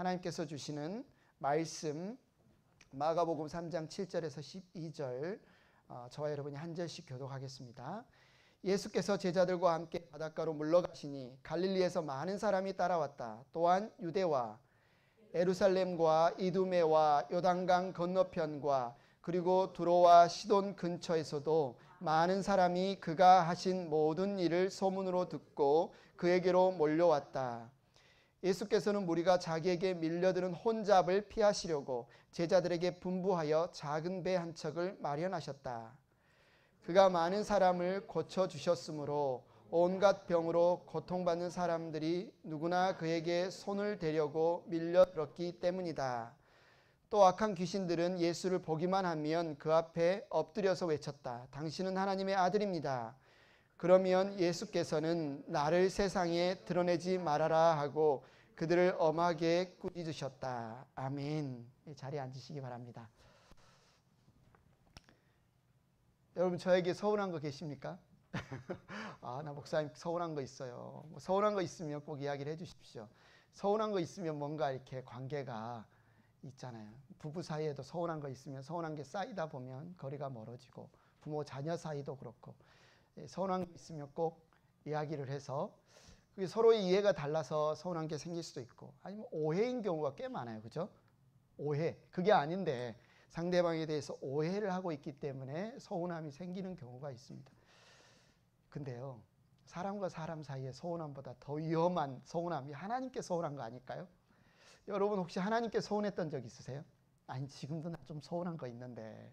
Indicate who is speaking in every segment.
Speaker 1: 하나님께서 주시는 말씀 마가복음 3장 7절에서 12절 저와 여러분이 한 절씩 교독하겠습니다. 예수께서 제자들과 함께 바닷가로 물러가시니 갈릴리에서 많은 사람이 따라왔다. 또한 유대와 예루살렘과 이두메와 요단강 건너편과 그리고 두로와 시돈 근처에서도 많은 사람이 그가 하신 모든 일을 소문으로 듣고 그에게로 몰려왔다. 예수께서는 무리가 자기에게 밀려드는 혼잡을 피하시려고 제자들에게 분부하여 작은 배 한 척을 마련하셨다. 그가 많은 사람을 고쳐주셨으므로 온갖 병으로 고통받는 사람들이 누구나 그에게 손을 대려고 밀려들었기 때문이다. 또 악한 귀신들은 예수를 보기만 하면 그 앞에 엎드려서 외쳤다. 당신은 하나님의 아들입니다. 그러면 예수께서는 나를 세상에 드러내지 말아라 하고 그들을 엄하게 꾸짖으셨다. 아멘. 자리에 앉으시기 바랍니다. 여러분 저에게 서운한 거 계십니까? 나 목사님 서운한 거 있어요. 서운한 거 있으면 꼭 이야기를 해주십시오. 서운한 거 있으면 뭔가 이렇게 관계가 있잖아요. 부부 사이에도 서운한 거 있으면 서운한 게 쌓이다 보면 거리가 멀어지고 부모 자녀 사이도 그렇고 서운한 게 있으면 꼭 이야기를 해서 그게 서로의 이해가 달라서 서운한 게 생길 수도 있고 아니면 오해인 경우가 꽤 많아요. 그죠? 오해. 그게 아닌데 상대방에 대해서 오해를 하고 있기 때문에 서운함이 생기는 경우가 있습니다. 근데요, 사람과 사람 사이의 서운함보다 더 위험한 서운함이 하나님께 서운한 거 아닐까요? 여러분 혹시 하나님께 서운했던 적 있으세요? 아니 지금도 나 좀 서운한 거 있는데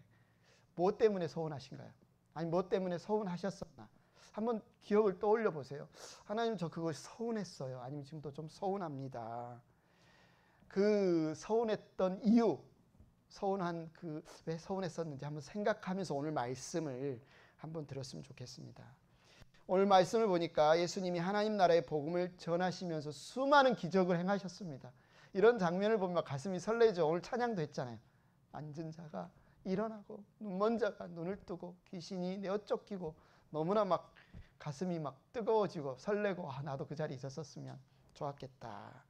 Speaker 1: 뭐 때문에 서운하신가요? 아니 뭐 때문에 서운하셨었나? 한번 기억을 떠올려 보세요. 하나님 저 그거 서운했어요. 아니면 지금도 좀 서운합니다. 그 서운했던 이유, 서운한 그 왜 서운했었는지 한번 생각하면서 오늘 말씀을 한번 들었으면 좋겠습니다. 오늘 말씀을 보니까 예수님이 하나님 나라의 복음을 전하시면서 수많은 기적을 행하셨습니다. 이런 장면을 보면 가슴이 설레죠. 오늘 찬양도 했잖아요. 앉은 자가 일어나고 눈먼 자가 눈을 뜨고 귀신이 내어 쫓기고 너무나 막 가슴이 막 뜨거워지고 설레고 나도 그 자리에 있었으면 좋았겠다.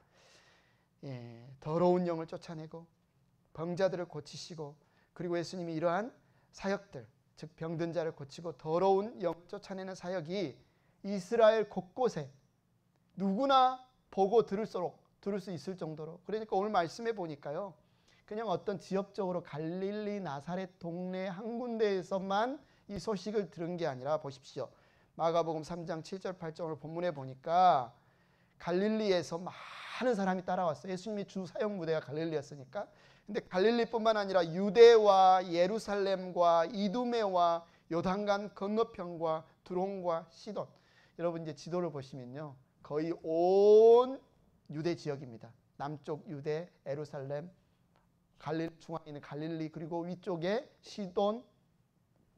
Speaker 1: 더러운 영을 쫓아내고 병자들을 고치시고 그리고 예수님이 이러한 사역들 즉 병든 자를 고치고 더러운 영을 쫓아내는 사역이 이스라엘 곳곳에 누구나 보고 들을 수 있을 정도로 그러니까 오늘 말씀해 보니까요. 그냥 어떤 지역적으로 갈릴리 나사렛 동네 한 군데에서만 이 소식을 들은 게 아니라 보십시오. 마가복음 3장 7절 8절을 본문에 보니까 갈릴리에서 많은 사람이 따라왔어요. 예수님의 주 사역 무대가 갈릴리였으니까. 근데 갈릴리뿐만 아니라 유대와 예루살렘과 이두메와 요단강 건너편과 두론과 시돈. 여러분 이제 지도를 보시면요. 거의 온 유대 지역입니다. 남쪽 유대, 예루살렘, 중앙에 있는 갈릴리 그리고 위쪽에 시돈,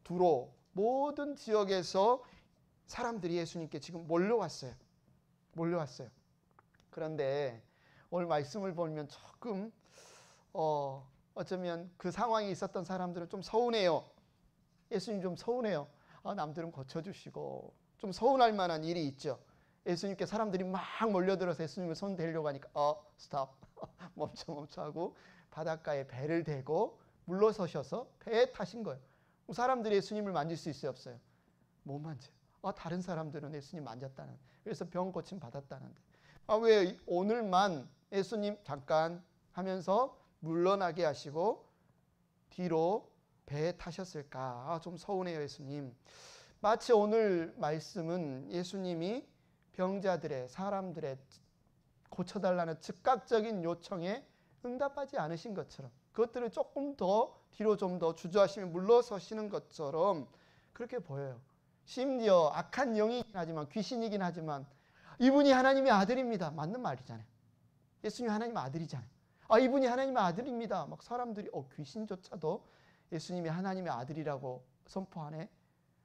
Speaker 1: 두로 모든 지역에서 사람들이 예수님께 지금 몰려왔어요. 그런데 오늘 말씀을 보면 조금 어쩌면 그 상황에 있었던 사람들은 좀 서운해요. 예수님 좀 서운해요. 남들은 고쳐주시고 좀 서운할 만한 일이 있죠. 예수님께 사람들이 막 몰려들어서 예수님을 손 대려고 하니까 스탑 멈춰 하고 바닷가에 배를 대고 물러서셔서 배에 타신 거예요. 사람들이 예수님을 만질 수 있어요, 없어요? 못 만져요. 다른 사람들은 예수님 만졌다는, 그래서 병 고침 받았다는데 왜 오늘만 예수님 잠깐 하면서 물러나게 하시고 뒤로 배에 타셨을까? 좀 서운해요, 예수님. 마치 오늘 말씀은 예수님이 병자들의 사람들의 고쳐달라는 즉각적인 요청에 응답하지 않으신 것처럼 그것들을 조금 더 뒤로 좀 더 주저하시며 물러서시는 것처럼 그렇게 보여요. 심지어 악한 영이긴 하지만 귀신이긴 하지만 이분이 하나님의 아들입니다. 맞는 말이잖아요. 예수님이 하나님의 아들이잖아요. 이분이 하나님의 아들입니다. 막 사람들이 귀신조차도 예수님이 하나님의 아들이라고 선포하네.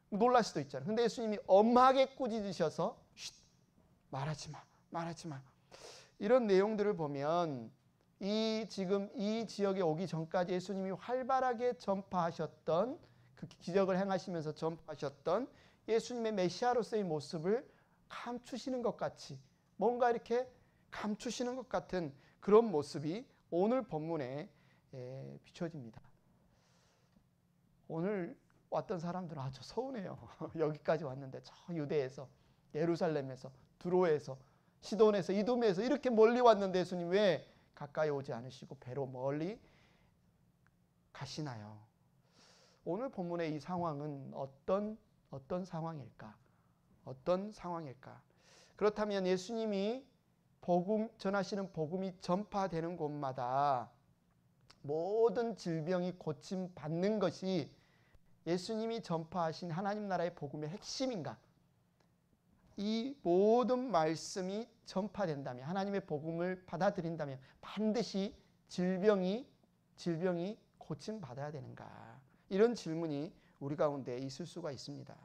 Speaker 1: 놀랄 수도 있잖아요. 근데 예수님이 엄하게 꾸짖으셔서 말하지 마. 이런 내용들을 보면 지금 이 지역에 오기 전까지 예수님이 활발하게 전파하셨던 그 기적을 행하시면서 전파하셨던 예수님의 메시아로서의 모습을 감추시는 것 같이 뭔가 이렇게 감추시는 것 같은 그런 모습이 오늘 본문에 비춰집니다. 오늘 왔던 사람들은 아주 서운해요. 여기까지 왔는데 저 유대에서, 예루살렘에서, 두로에서, 시돈에서, 이두메에서 이렇게 멀리 왔는데 예수님 왜 가까이 오지 않으시고 배로 멀리 가시나요? 오늘 본문의 이 상황은 어떤 상황일까? 어떤 상황일까? 그렇다면 예수님이 전하시는 복음이 전파되는 곳마다 모든 질병이 고침받는 것이 예수님이 전파하신 하나님 나라의 복음의 핵심인가? 이 모든 말씀이 전파된다면, 하나님의 복음을 받아들인다면 반드시 질병이 고침받아야 되는가? 이런 질문이 우리 가운데 있을 수가 있습니다.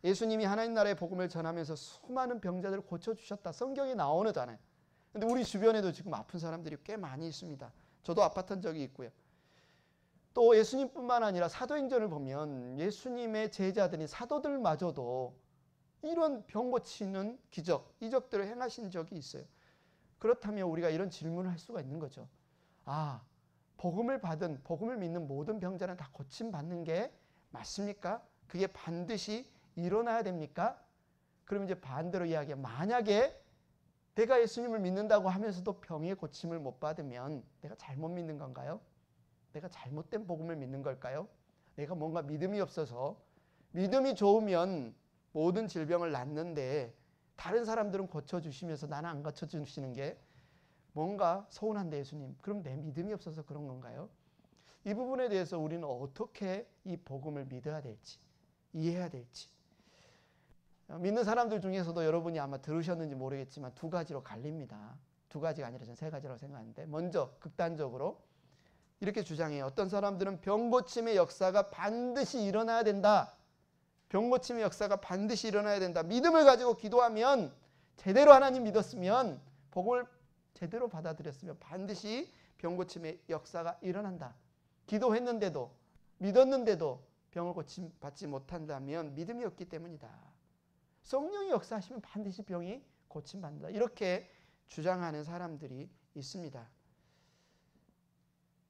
Speaker 1: 예수님이 하나님 나라의 복음을 전하면서 수많은 병자들을 고쳐주셨다. 성경에 나오잖아요. 근데 우리 주변에도 지금 아픈 사람들이 꽤 많이 있습니다. 저도 아팠던 적이 있고요. 또 예수님뿐만 아니라 사도행전을 보면 예수님의 제자들인 사도들마저도 이런 병 고치는 이적들을 행하신 적이 있어요. 그렇다면 우리가 이런 질문을 할 수가 있는 거죠. 복음을 믿는 모든 병자는 다 고침받는 게 맞습니까? 그게 반드시 일어나야 됩니까? 그럼 이제 반대로 이야기해. 만약에 내가 예수님을 믿는다고 하면서도 병의 고침을 못 받으면 내가 잘못 믿는 건가요? 내가 잘못된 복음을 믿는 걸까요? 내가 뭔가 믿음이 없어서, 믿음이 좋으면 모든 질병을 낫는데 다른 사람들은 고쳐주시면서 나는 안 고쳐주시는 게 뭔가 서운한데 예수님, 그럼 내 믿음이 없어서 그런 건가요? 이 부분에 대해서 우리는 어떻게 이 복음을 믿어야 될지, 이해해야 될지. 믿는 사람들 중에서도 여러분이 아마 들으셨는지 모르겠지만 두 가지로 갈립니다. 두 가지가 아니라 저는 세 가지라고 생각하는데, 먼저 극단적으로 이렇게 주장해요. 어떤 사람들은 병 고침의 역사가 반드시 일어나야 된다. 병 고침의 역사가 반드시 일어나야 된다. 믿음을 가지고 기도하면, 제대로 하나님 믿었으면, 복음을 제대로 받아들였으면 반드시 병 고침의 역사가 일어난다. 기도했는데도, 믿었는데도 병을 고침받지 못한다면 믿음이 없기 때문이다. 성령이 역사하시면 반드시 병이 고침받는다. 이렇게 주장하는 사람들이 있습니다.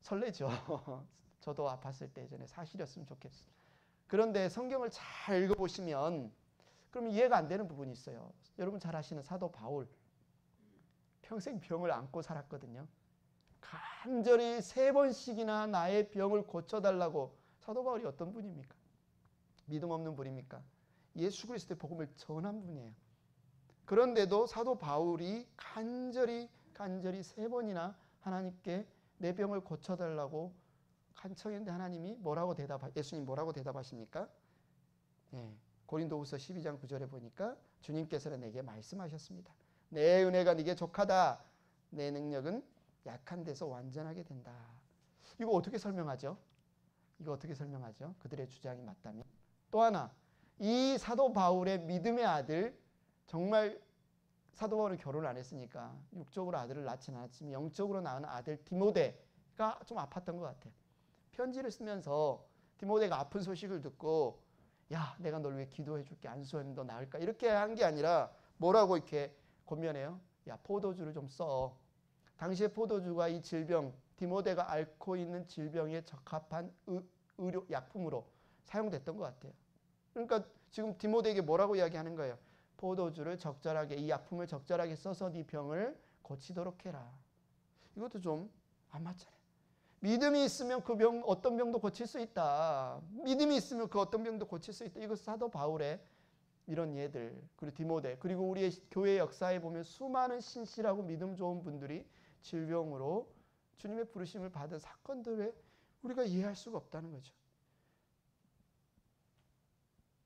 Speaker 1: 설레죠. 저도 아팠을 때 예전에 사실이었으면 좋겠어요. 그런데 성경을 잘 읽어보시면 그러면 이해가 안 되는 부분이 있어요. 여러분 잘 아시는 사도 바울, 평생 병을 안고 살았거든요. 간절히 3번씩이나 나의 병을 고쳐달라고. 사도 바울이 어떤 분입니까? 믿음 없는 분입니까? 예수 그리스도의 복음을 전한 분이에요. 그런데도 사도 바울이 간절히 3번이나 하나님께 내 병을 고쳐달라고 간청했는데 예수님 뭐라고 대답하십니까? 고린도후서 12장 9절에 보니까 주님께서는 내게 말씀하셨습니다. 내 은혜가 네게 족하다. 내 능력은 약한 데서 완전하게 된다. 이거 어떻게 설명하죠? 그들의 주장이 맞다면. 또 하나, 이 사도 바울의 믿음의 아들, 정말 사도 바울은 결혼을 안 했으니까 육적으로 아들을 낳지는 않았지만 영적으로 낳은 아들 디모데가 좀 아팠던 것 같아요. 편지를 쓰면서 디모데가 아픈 소식을 듣고, 야, 내가 널 위해 기도해 줄게. 안수하면 너 나을까? 이렇게 한 게 아니라 뭐라고 이렇게 권면해요? 야, 포도주를 좀 써. 당시의 포도주가 이 질병, 디모데가 앓고 있는 질병에 적합한 의료 약품으로 사용됐던 것 같아요. 그러니까 지금 디모데에게 뭐라고 이야기하는 거예요? 포도주를 적절하게, 이 약품을 적절하게 써서 네 병을 고치도록 해라. 이것도 좀 안 맞잖아요. 믿음이 있으면 그 병, 어떤 병도 고칠 수 있다. 믿음이 있으면 그 어떤 병도 고칠 수 있다. 이거 사도 바울의 이런 예들, 그리고 디모데, 그리고 우리의 교회 역사에 보면 수많은 신실하고 믿음 좋은 분들이 질병으로 주님의 부르심을 받은 사건들을 우리가 이해할 수가 없다는 거죠.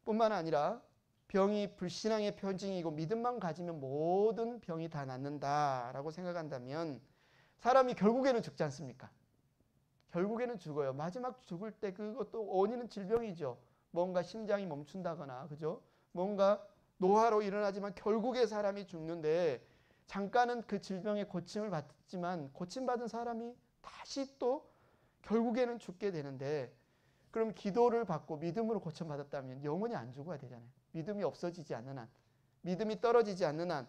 Speaker 1: 뿐만 아니라 병이 불신앙의 표징이고 믿음만 가지면 모든 병이 다 낫는다라고 생각한다면 사람이 결국에는 죽지 않습니까? 결국에는 죽어요. 마지막 죽을 때 그것도 원인은 질병이죠. 뭔가 심장이 멈춘다거나, 그죠? 뭔가 노화로 일어나지만 결국에 사람이 죽는데, 잠깐은 그 질병의 고침을 받지만 고침받은 사람이 다시 또 결국에는 죽게 되는데, 그럼 기도를 받고 믿음으로 고침받았다면 영원히 안 죽어야 되잖아요. 믿음이 없어지지 않는 한, 믿음이 떨어지지 않는 한,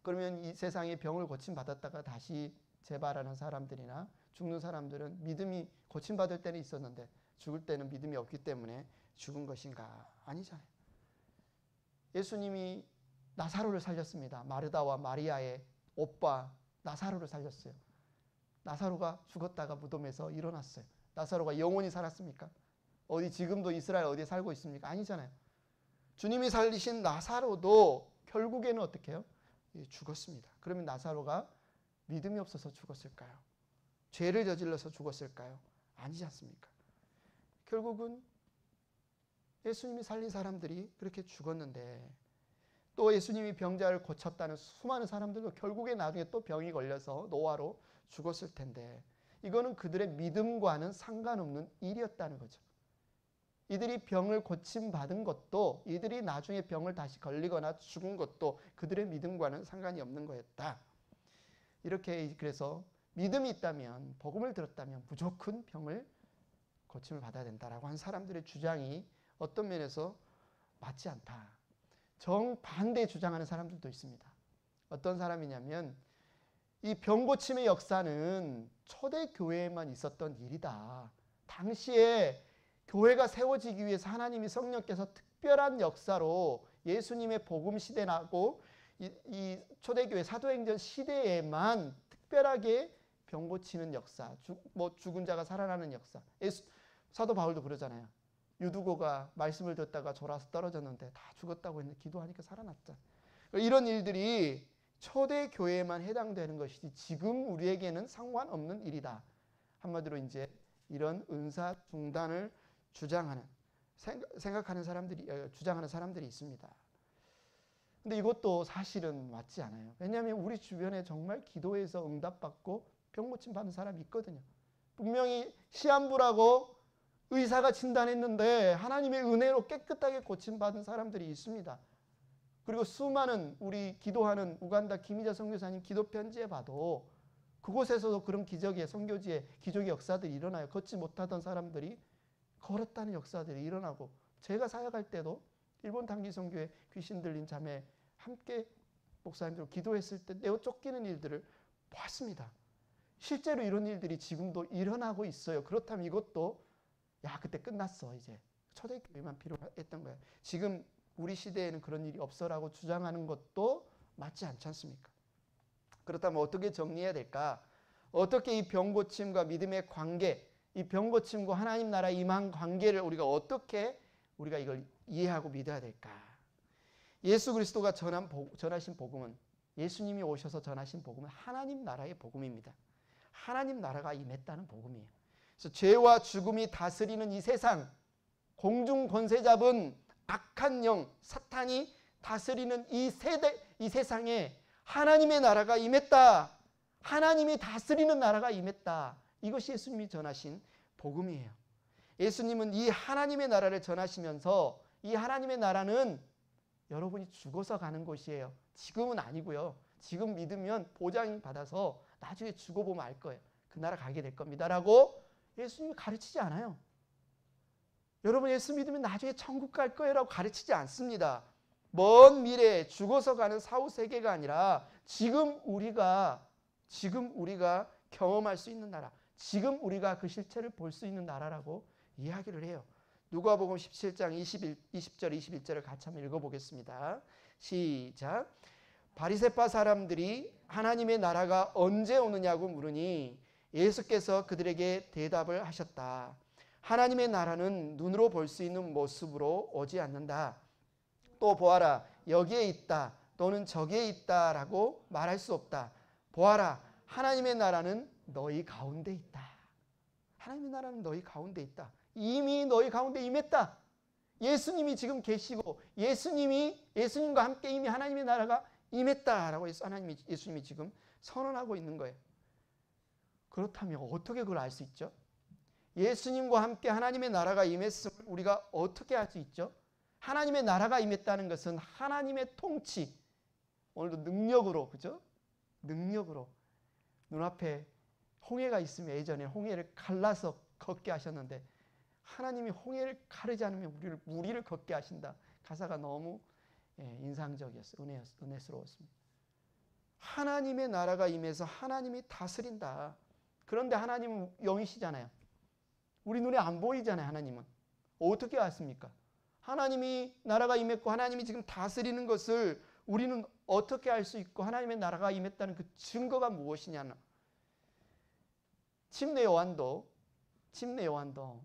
Speaker 1: 그러면 이 세상에 병을 고침받았다가 다시 재발하는 사람들이나 죽는 사람들은 믿음이 고침받을 때는 있었는데 죽을 때는 믿음이 없기 때문에 죽은 것인가? 아니잖아요. 예수님이 나사로를 살렸습니다. 마르다와 마리아의 오빠 나사로를 살렸어요. 나사로가 죽었다가 무덤에서 일어났어요. 나사로가 영원히 살았습니까? 어디 지금도 이스라엘 어디에 살고 있습니까? 아니잖아요. 주님이 살리신 나사로도 결국에는 어떻게 해요? 죽었습니다. 그러면 나사로가 믿음이 없어서 죽었을까요? 죄를 저질러서 죽었을까요? 아니지 않습니까? 결국은 예수님이 살린 사람들이 그렇게 죽었는데 또 예수님이 병자를 고쳤다는 수많은 사람들도 결국에 나중에 또 병이 걸려서 노화로 죽었을 텐데 이거는 그들의 믿음과는 상관없는 일이었다는 거죠. 이들이 병을 고침받은 것도 이들이 나중에 병을 다시 걸리거나 죽은 것도 그들의 믿음과는 상관이 없는 거였다. 이렇게 그래서 믿음이 있다면 복음을 들었다면 무조건 병을 고침을 받아야 된다라고 한 사람들의 주장이 어떤 면에서 맞지 않다. 정반대 주장하는 사람들도 있습니다. 어떤 사람이냐면 이 병고침의 역사는 초대교회에만 있었던 일이다. 당시에 교회가 세워지기 위해서 하나님이 성령께서 특별한 역사로 예수님의 복음 시대나고 이 초대교회 사도행전 시대에만 특별하게 병고치는 역사, 죽은 자가 살아나는 역사. 사도 바울도 그러잖아요. 유두고가 말씀을 듣다가 졸아서 떨어졌는데 다 죽었다고 했는데 기도하니까 살아났잖아요. 이런 일들이 초대교회에만 해당되는 것이지 지금 우리에게는 상관없는 일이다. 한마디로 이제 이런 은사 중단을 생각하는 사람들이 주장하는 사람들이 있습니다. 근데 이것도 사실은 맞지 않아요. 왜냐하면 우리 주변에 정말 기도해서 응답받고 병 고침 받는 사람이 있거든요. 분명히 시한부라고 의사가 진단했는데 하나님의 은혜로 깨끗하게 고침받은 사람들이 있습니다. 그리고 수많은 우리 기도하는 우간다 김희자 선교사님 기도 편지에 봐도 그곳에서도 그런 기적의 선교지에 기적의 역사들이 일어나요. 걷지 못하던 사람들이 걸었다는 역사들이 일어나고 제가 사역할 때도 일본 단기 선교회 귀신 들린 자매 함께 목사님들과 기도했을 때 내어 쫓기는 일들을 봤습니다. 실제로 이런 일들이 지금도 일어나고 있어요. 그렇다면 이것도 그때 끝났어. 이제 초대교회만 필요했던 거예요. 지금 우리 시대에는 그런 일이 없어라고 주장하는 것도 맞지 않지 않습니까? 그렇다면 어떻게 정리해야 될까? 어떻게 이 병고침과 믿음의 관계, 이 병고침과 하나님 나라 임한 관계를 우리가 이걸 이해하고 믿어야 될까? 예수 그리스도가 전하신 복음은 예수님이 오셔서 전하신 복음은 하나님 나라의 복음입니다. 하나님 나라가 임했다는 복음이에요. 그래서 죄와 죽음이 다스리는 이 세상, 공중 권세 잡은 악한 영, 사탄이 다스리는 이 세상에 하나님의 나라가 임했다. 하나님이 다스리는 나라가 임했다. 이것이 예수님이 전하신 복음이에요. 예수님은 이 하나님의 나라를 전하시면서 이 하나님의 나라는 여러분이 죽어서 가는 곳이에요. 지금은 아니고요. 지금 믿으면 보장 받아서 나중에 죽어보면 알 거예요. 그 나라 가게 될 겁니다. 라고 예수님이 가르치지 않아요. 여러분 예수 믿으면 나중에 천국 갈 거예요. 라고 가르치지 않습니다. 먼 미래에 죽어서 가는 사후세계가 아니라 지금 우리가 경험할 수 있는 나라, 지금 우리가 그 실체를 볼 수 있는 나라라고 이야기를 해요. 누가복음 17장 20절 21절을 같이 한번 읽어보겠습니다. 시작. 바리새파 사람들이 하나님의 나라가 언제 오느냐고 물으니 예수께서 그들에게 대답을 하셨다. 하나님의 나라는 눈으로 볼 수 있는 모습으로 오지 않는다. 또 보아라 여기에 있다 또는 저기에 있다라고 말할 수 없다. 보아라 하나님의 나라는 너희 가운데 있다. 하나님의 나라는 너희 가운데 있다. 이미 너희 가운데 임했다. 예수님이 지금 계시고 예수님과 함께 이미 하나님의 나라가 임했다라고 해서 예수님이 지금 선언하고 있는 거예요. 그렇다면 어떻게 그걸 알 수 있죠? 예수님과 함께 하나님의 나라가 임했음을 우리가 어떻게 알 수 있죠? 하나님의 나라가 임했다는 것은 하나님의 통치, 오늘도 능력으로, 그죠? 능력으로 눈앞에 홍해가 있으면 예전에 홍해를 갈라서 걷게 하셨는데 하나님이 홍해를 가르지 않으면 우리를 걷게 하신다. 가사가 너무 인상적이었어요. 은혜스러웠습니다. 하나님의 나라가 임해서 하나님이 다스린다. 그런데 하나님은 영이시잖아요. 우리 눈에 안 보이잖아요. 하나님은. 어떻게 아십니까? 하나님이 나라가 임했고 하나님이 지금 다스리는 것을 우리는 어떻게 알 수 있고 하나님의 나라가 임했다는 그 증거가 무엇이냐는, 침례 요한도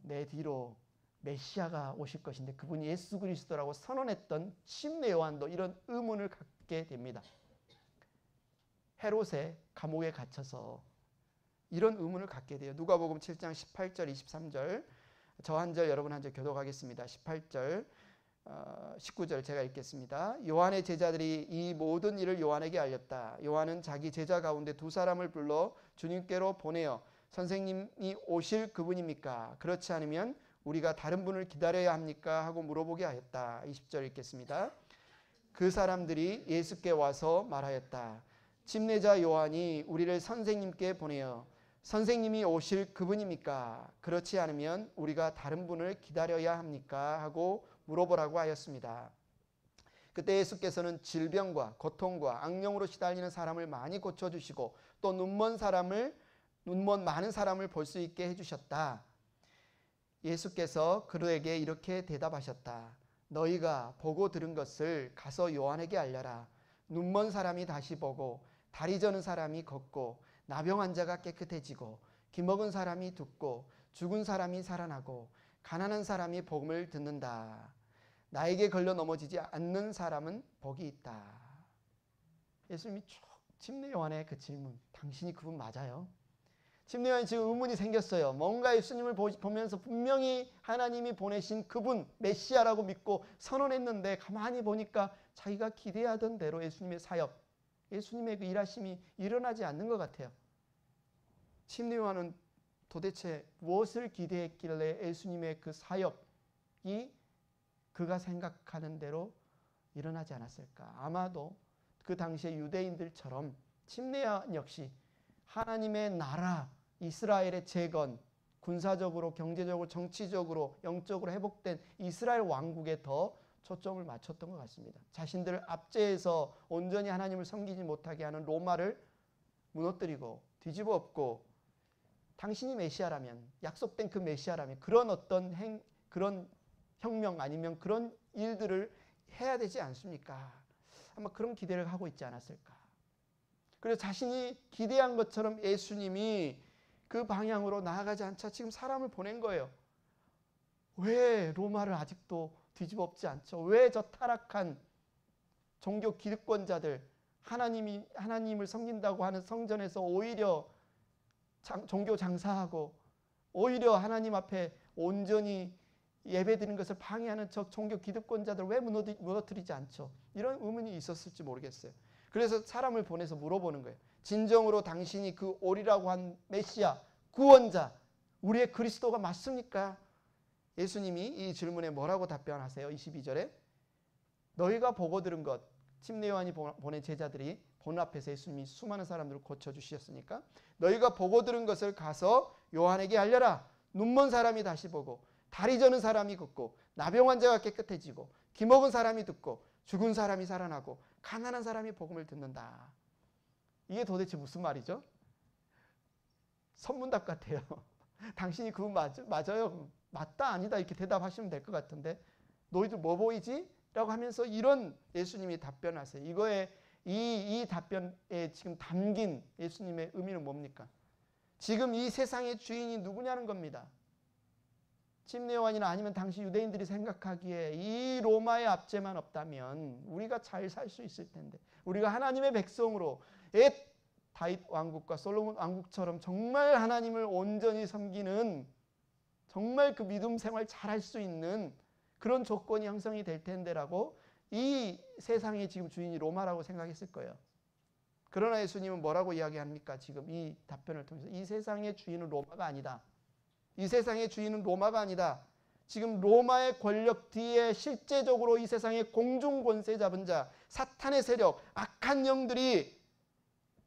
Speaker 1: 내 뒤로 메시아가 오실 것인데 그분이 예수 그리스도라고 선언했던 침례 요한도 이런 의문을 갖게 됩니다. 헤롯의 감옥에 갇혀서 이런 의문을 갖게 돼요. 누가복음 7장 18절 23절, 저 한 절 여러분 한 절 교독하겠습니다. 18절 19절 제가 읽겠습니다. 요한의 제자들이 이 모든 일을 요한에게 알렸다. 요한은 자기 제자 가운데 두 사람을 불러 주님께로 보내어 선생님이 오실 그분입니까? 그렇지 않으면 우리가 다른 분을 기다려야 합니까? 하고 물어보게 하였다. 20절 읽겠습니다. 그 사람들이 예수께 와서 말하였다. 침례자 요한이 우리를 선생님께 보내어 선생님이 오실 그분입니까? 그렇지 않으면 우리가 다른 분을 기다려야 합니까? 하고 물어보라고 하였습니다. 그때 예수께서는 질병과 고통과 악령으로 시달리는 사람을 많이 고쳐주시고 또 눈먼 많은 사람을 볼 수 있게 해주셨다. 예수께서 그들에게 이렇게 대답하셨다. 너희가 보고 들은 것을 가서 요한에게 알려라. 눈먼 사람이 다시 보고 다리 저는 사람이 걷고 나병 환자가 깨끗해지고 기먹은 사람이 듣고 죽은 사람이 살아나고 가난한 사람이 복음을 듣는다. 나에게 걸려 넘어지지 않는 사람은 복이 있다. 예수님이 쭉 침례 요한의 그 질문, 당신이 그분 맞아요? 침례 요한이 지금 의문이 생겼어요. 뭔가 예수님을 보면서 분명히 하나님이 보내신 그분 메시아라고 믿고 선언했는데 가만히 보니까 자기가 기대하던 대로 예수님의 사역, 예수님의 그 일하심이 일어나지 않는 것 같아요. 침례 요한은 도대체 무엇을 기대했길래 예수님의 그 사역이 그가 생각하는 대로 일어나지 않았을까? 아마도 그 당시의 유대인들처럼 침례 요한 역시 하나님의 나라, 이스라엘의 재건, 군사적으로, 경제적으로, 정치적으로, 영적으로 회복된 이스라엘 왕국에 더 초점을 맞췄던 것 같습니다. 자신들을 압제해서 온전히 하나님을 섬기지 못하게 하는 로마를 무너뜨리고 뒤집어 엎고 당신이 메시아라면, 약속된 그 메시아라면 그런 어떤 그런 혁명 아니면 그런 일들을 해야 되지 않습니까? 아마 그런 기대를 하고 있지 않았을까? 그래서 자신이 기대한 것처럼 예수님이 그 방향으로 나아가지 않자 지금 사람을 보낸 거예요. 왜 로마를 아직도 뒤집어 엎지 않죠? 왜 저 타락한 종교 기득권자들, 하나님을 섬긴다고 하는 성전에서 오히려 종교 장사하고 오히려 하나님 앞에 온전히 예배드리는 것을 방해하는 저 종교 기득권자들 왜 무너뜨리지 않죠? 이런 의문이 있었을지 모르겠어요. 그래서 사람을 보내서 물어보는 거예요. 진정으로 당신이 그 오리라고 한 메시아, 구원자, 우리의 그리스도가 맞습니까? 예수님이 이 질문에 뭐라고 답변하세요? 22절에 너희가 보고 들은 것, 침례 요한이 보낸 제자들이 본 앞에서 예수님이 수많은 사람들을 고쳐주셨으니까 너희가 보고 들은 것을 가서 요한에게 알려라. 눈먼 사람이 다시 보고 다리 저는 사람이 걷고 나병 환자가 깨끗해지고 기먹은 사람이 듣고 죽은 사람이 살아나고 가난한 사람이 복음을 듣는다. 이게 도대체 무슨 말이죠? 선문답 같아요. 당신이 그분 맞아요? 맞다 아니다 이렇게 대답하시면 될 것 같은데 너희들 뭐 보이지? 라고 하면서 이런 예수님이 답변하세요. 이거에 이 답변에 지금 담긴 예수님의 의미는 뭡니까? 지금 이 세상의 주인이 누구냐는 겁니다. 침례 요한이나 아니면 당시 유대인들이 생각하기에 이 로마의 압제만 없다면 우리가 잘 살 수 있을 텐데 우리가 하나님의 백성으로 옛 다윗 왕국과 솔로몬 왕국처럼 정말 하나님을 온전히 섬기는 정말 그 믿음 생활 잘할 수 있는 그런 조건이 형성이 될 텐데라고 이 세상의 지금 주인이 로마라고 생각했을 거예요. 그러나 예수님은 뭐라고 이야기합니까? 지금 이 답변을 통해서 이 세상의 주인은 로마가 아니다. 이 세상의 주인은 로마가 아니다. 지금 로마의 권력 뒤에 실제적으로 이 세상의 공중 권세 잡은 자, 사탄의 세력, 악한 영들이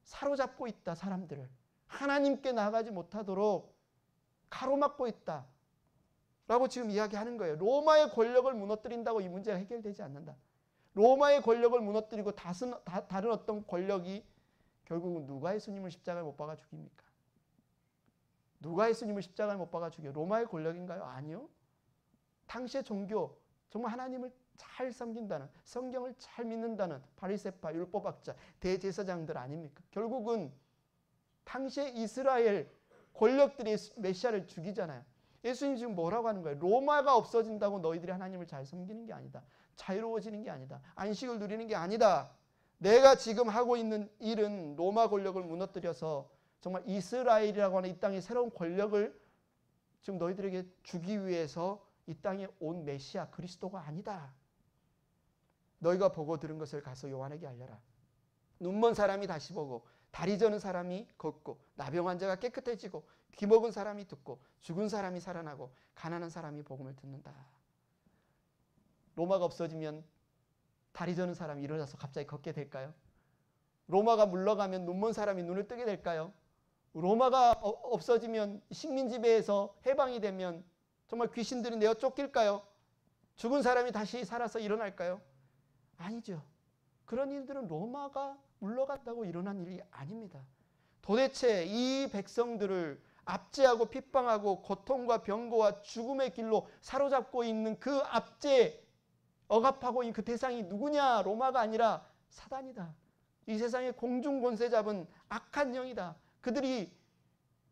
Speaker 1: 사로잡고 있다. 사람들을 하나님께 나가지 못하도록 가로막고 있다. 라고 지금 이야기하는 거예요. 로마의 권력을 무너뜨린다고 이 문제가 해결되지 않는다. 로마의 권력을 무너뜨리고 다른 어떤 권력이 결국은 누가 예수님을 십자가에 못 박아 죽입니까? 누가 예수님을 십자가에 못 박아 죽여요? 로마의 권력인가요? 아니요. 당시의 종교, 정말 하나님을 잘 섬긴다는, 성경을 잘 믿는다는 바리새파, 율법학자, 대제사장들 아닙니까? 결국은 당시의 이스라엘 권력들이 메시아를 죽이잖아요. 예수님 지금 뭐라고 하는 거예요? 로마가 없어진다고 너희들이 하나님을 잘 섬기는 게 아니다. 자유로워지는 게 아니다. 안식을 누리는 게 아니다. 내가 지금 하고 있는 일은 로마 권력을 무너뜨려서 정말 이스라엘이라고 하는 이 땅의 새로운 권력을 지금 너희들에게 주기 위해서 이 땅에 온 메시아 그리스도가 아니다. 너희가 보고 들은 것을 가서 요한에게 알려라. 눈먼 사람이 다시 보고 다리 저는 사람이 걷고 나병 환자가 깨끗해지고 귀 먹은 사람이 듣고 죽은 사람이 살아나고 가난한 사람이 복음을 듣는다. 로마가 없어지면 다리 저는 사람이 일어나서 갑자기 걷게 될까요? 로마가 물러가면 눈먼 사람이 눈을 뜨게 될까요? 로마가 없어지면 식민 지배에서 해방이 되면 정말 귀신들이 내어 쫓길까요? 죽은 사람이 다시 살아서 일어날까요? 아니죠. 그런 일들은 로마가 물러간다고 일어난 일이 아닙니다. 도대체 이 백성들을 압제하고 핍박하고 고통과 병고와 죽음의 길로 사로잡고 있는 그 압제, 억압하고 있는 그 대상이 누구냐? 로마가 아니라 사단이다. 이 세상의 공중 권세 잡은 악한 영이다. 그들이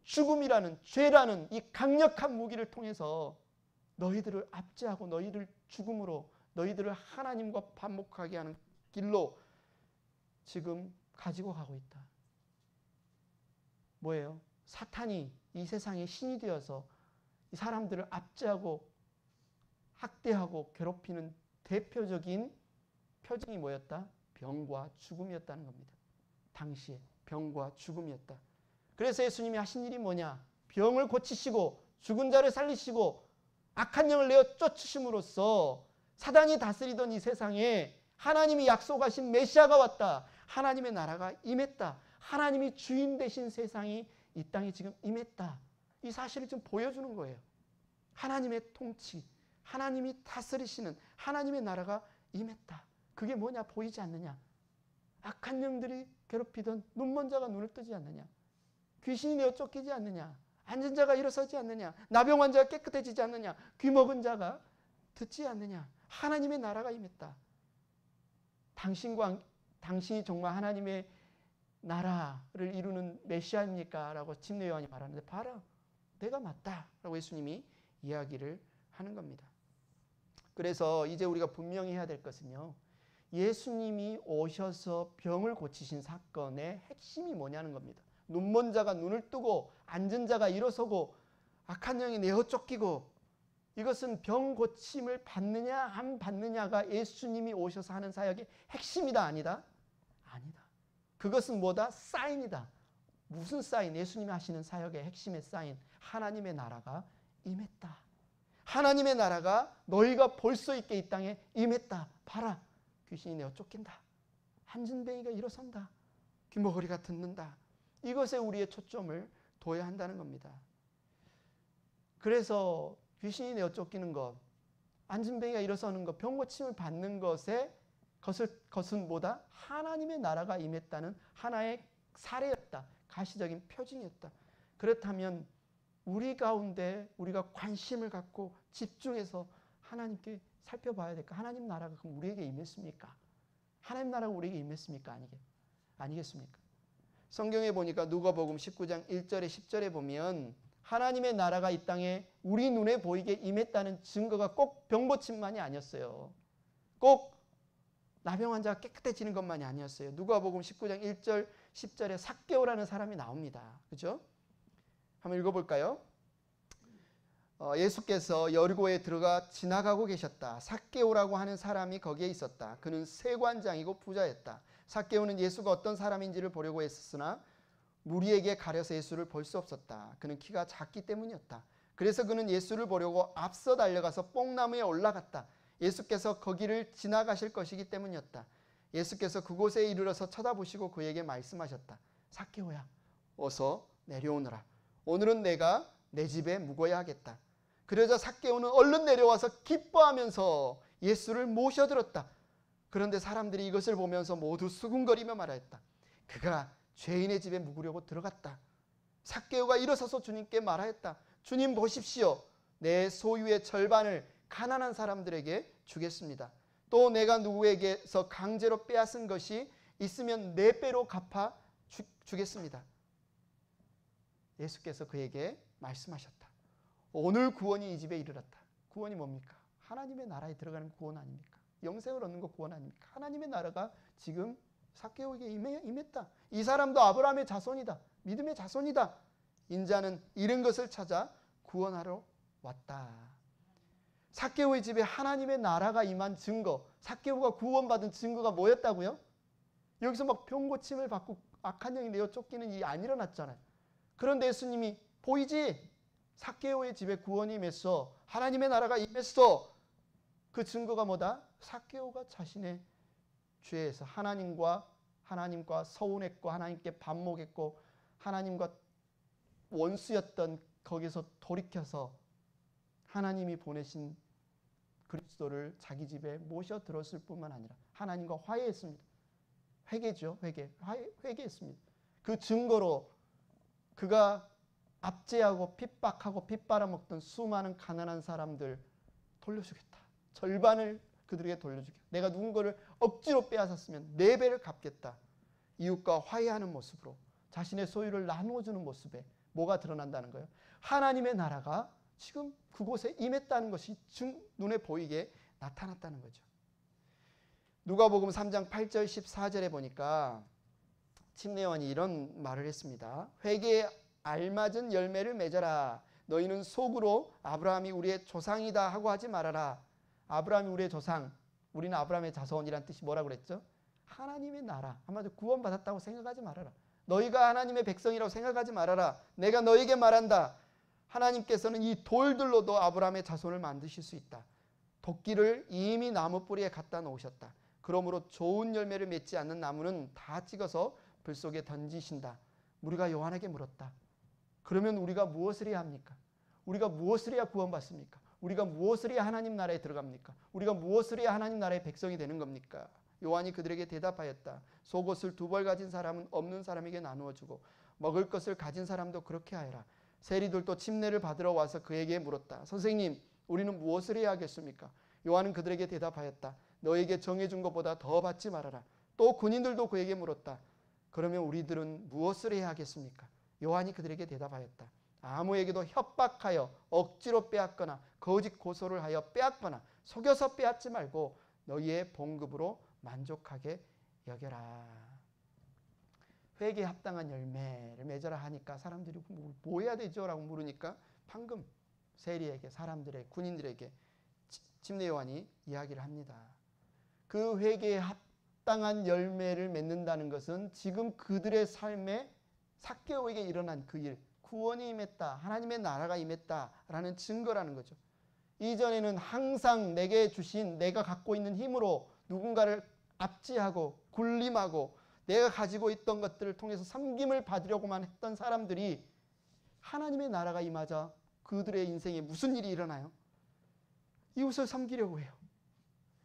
Speaker 1: 죽음이라는, 죄라는 이 강력한 무기를 통해서 너희들을 압제하고 너희들 죽음으로, 너희들을 하나님과 반목하게 하는 길로 지금 가지고 가고 있다. 뭐예요? 사탄이 이 세상의 신이 되어서 이 사람들을 압제하고 학대하고 괴롭히는 대표적인 표징이 뭐였다? 병과 죽음이었다는 겁니다. 당시에 병과 죽음이었다. 그래서 예수님이 하신 일이 뭐냐? 병을 고치시고 죽은 자를 살리시고 악한 영을 내어 쫓으심으로써 사단이 다스리던 이 세상에 하나님이 약속하신 메시아가 왔다. 하나님의 나라가 임했다. 하나님이 주인 되신 세상이 이 땅에 지금 임했다. 이 사실을 좀 보여주는 거예요. 하나님의 통치, 하나님이 다스리시는 하나님의 나라가 임했다. 그게 뭐냐? 보이지 않느냐? 악한 영들이 괴롭히던 눈먼 자가 눈을 뜨지 않느냐? 귀신이 내어 쫓기지 않느냐? 앉은 자가 일어서지 않느냐? 나병 환자가 깨끗해지지 않느냐? 귀 먹은 자가 듣지 않느냐? 하나님의 나라가 임했다. 당신이 정말 하나님의 나라를 이루는 메시아입니까? 라고 침례 요한이 말하는데 봐라, 내가 맞다 라고 예수님이 이야기를 하는 겁니다. 그래서 이제 우리가 분명히 해야 될 것은요, 예수님이 오셔서 병을 고치신 사건의 핵심이 뭐냐는 겁니다. 눈먼 자가 눈을 뜨고 앉은 자가 일어서고 악한 영이 내어 쫓기고, 이것은 병 고침을 받느냐 안 받느냐가 예수님이 오셔서 하는 사역의 핵심이다 아니다? 아니다. 그것은 뭐다? 사인이다. 무슨 사인? 예수님이 하시는 사역의 핵심의 사인. 하나님의 나라가 임했다. 하나님의 나라가 너희가 볼 수 있게 이 땅에 임했다. 봐라. 귀신이 내어 쫓긴다. 앉은 뱅이가 일어선다. 귀머거리가 듣는다. 이것에 우리의 초점을 둬야 한다는 겁니다. 그래서 귀신이 내어 쫓기는 것, 앉은 뱅이가 일어서는 것, 병 고침을 받는 것은 뭐다? 하나님의 나라가 임했다는 하나의 사례였다. 가시적인 표징이었다. 그렇다면 우리 가운데 우리가 관심을 갖고 집중해서 하나님께 살펴봐야 될까? 하나님 나라가 그럼 우리에게 임했습니까? 하나님 나라가 우리에게 임했습니까? 아니겠습니까? 성경에 보니까 누가복음 19장 1절에 10절에 보면 하나님의 나라가 이 땅에 우리 눈에 보이게 임했다는 증거가 꼭 병고침만이 아니었어요. 꼭 나병 환자가 깨끗해지는 것만이 아니었어요. 누가복음 19장 1절 10절에 삭개오라는 사람이 나옵니다. 그렇죠? 한번 읽어볼까요? 예수께서 여리고에 들어가 지나가고 계셨다. 삭개오라고 하는 사람이 거기에 있었다. 그는 세관장이고 부자였다. 삭개오는 예수가 어떤 사람인지를 보려고 했으나 무리에게 가려서 예수를 볼 수 없었다. 그는 키가 작기 때문이었다. 그래서 그는 예수를 보려고 앞서 달려가서 뽕나무에 올라갔다. 예수께서 거기를 지나가실 것이기 때문이었다. 예수께서 그곳에 이르러서 쳐다보시고 그에게 말씀하셨다. 삭개오야, 어서 내려오너라. 오늘은 내가 내 집에 묵어야 하겠다. 그러자 삭개오는 얼른 내려와서 기뻐하면서 예수를 모셔들었다. 그런데 사람들이 이것을 보면서 모두 수군거리며 말하였다. 그가 죄인의 집에 묵으려고 들어갔다. 삭개오가 일어서서 주님께 말하였다. 주님 보십시오. 내 소유의 절반을 가난한 사람들에게 주겠습니다. 또 내가 누구에게서 강제로 빼앗은 것이 있으면 4배로 갚아 주겠습니다. 예수께서 그에게 말씀하셨다. 오늘 구원이 이 집에 이르렀다. 구원이 뭡니까? 하나님의 나라에 들어가는 구원 아닙니까? 영생을 얻는 거 구원 아닙니까? 하나님의 나라가 지금 삭개오에게 임했다. 이 사람도 아브라함의 자손이다. 믿음의 자손이다. 인자는 잃은 것을 찾아 구원하러 왔다. 삭개오의 집에 하나님의 나라가 임한 증거, 삭개오가 구원받은 증거가 뭐였다고요? 여기서 막 병고침을 받고 악한 영이 내어 쫓기는 일이 안 일어났잖아요. 그런데 예수님이 보이지? 삭개오의 집에 구원이 임했어. 하나님의 나라가 임했어. 그 증거가 뭐다? 삭개오가 자신의 죄에서 하나님과 서운했고 하나님께 반목했고 하나님과 원수였던 거기서 돌이켜서 하나님이 보내신 그리스도를 자기 집에 모셔 들었을 뿐만 아니라 하나님과 화해했습니다. 회개죠. 회개했습니다. 그 증거로 그가 압제하고 핍박하고 핏바라먹던 수많은 가난한 사람들 돌려주겠다. 절반을 그들에게 돌려주겠다. 내가 누군가를 억지로 빼앗았으면 4배를 갚겠다. 이웃과 화해하는 모습으로 자신의 소유를 나누어주는 모습에 뭐가 드러난다는 거예요? 하나님의 나라가 지금 그곳에 임했다는 것이 눈에 보이게 나타났다는 거죠. 누가복음 3장 8절 14절에 보니까 침례요한이 이런 말을 했습니다. 회개에 알맞은 열매를 맺어라. 너희는 속으로 아브라함이 우리의 조상이다 하고 하지 말아라. 아브라함이 우리의 조상, 우리는 아브라함의 자손이란 뜻이 뭐라고 그랬죠? 하나님의 나라, 한마디로 구원받았다고 생각하지 말아라. 너희가 하나님의 백성이라고 생각하지 말아라. 내가 너희에게 말한다. 하나님께서는 이 돌들로도 아브라함의 자손을 만드실 수 있다. 도끼를 이미 나무 뿌리에 갖다 놓으셨다. 그러므로 좋은 열매를 맺지 않는 나무는 다 찍어서 불 속에 던지신다. 우리가 요한에게 물었다. 그러면 우리가 무엇을 해야 합니까? 우리가 무엇을 해야 구원받습니까? 우리가 무엇을 해야 하나님 나라에 들어갑니까? 우리가 무엇을 해야 하나님 나라의 백성이 되는 겁니까? 요한이 그들에게 대답하였다. 속옷을 2벌 가진 사람은 없는 사람에게 나누어 주고 먹을 것을 가진 사람도 그렇게 하여라. 세리들도 침례를 받으러 와서 그에게 물었다. 선생님, 우리는 무엇을 해야 하겠습니까? 요한은 그들에게 대답하였다. 너에게 정해준 것보다 더 받지 말아라. 또 군인들도 그에게 물었다. 그러면 우리들은 무엇을 해야 하겠습니까? 요한이 그들에게 대답하였다. 아무에게도 협박하여 억지로 빼앗거나 거짓 고소를 하여 빼앗거나 속여서 빼앗지 말고 너희의 봉급으로 만족하게 여겨라. 회개에 합당한 열매를 맺어라 하니까 사람들이 뭐 해야 되죠? 라고 물으니까 방금 세리에게, 사람들에게, 군인들에게 침례 요한이 이야기를 합니다. 그 회개에 합당한 열매를 맺는다는 것은 지금 그들의 삶에 삭개오에게 일어난 그 일, 구원이 임했다, 하나님의 나라가 임했다라는 증거라는 거죠. 이전에는 항상 내게 주신 내가 갖고 있는 힘으로 누군가를 압제하고 군림하고 내가 가지고 있던 것들을 통해서 섬김을 받으려고만 했던 사람들이 하나님의 나라가 임하자 그들의 인생에 무슨 일이 일어나요? 이웃을 섬기려고 해요.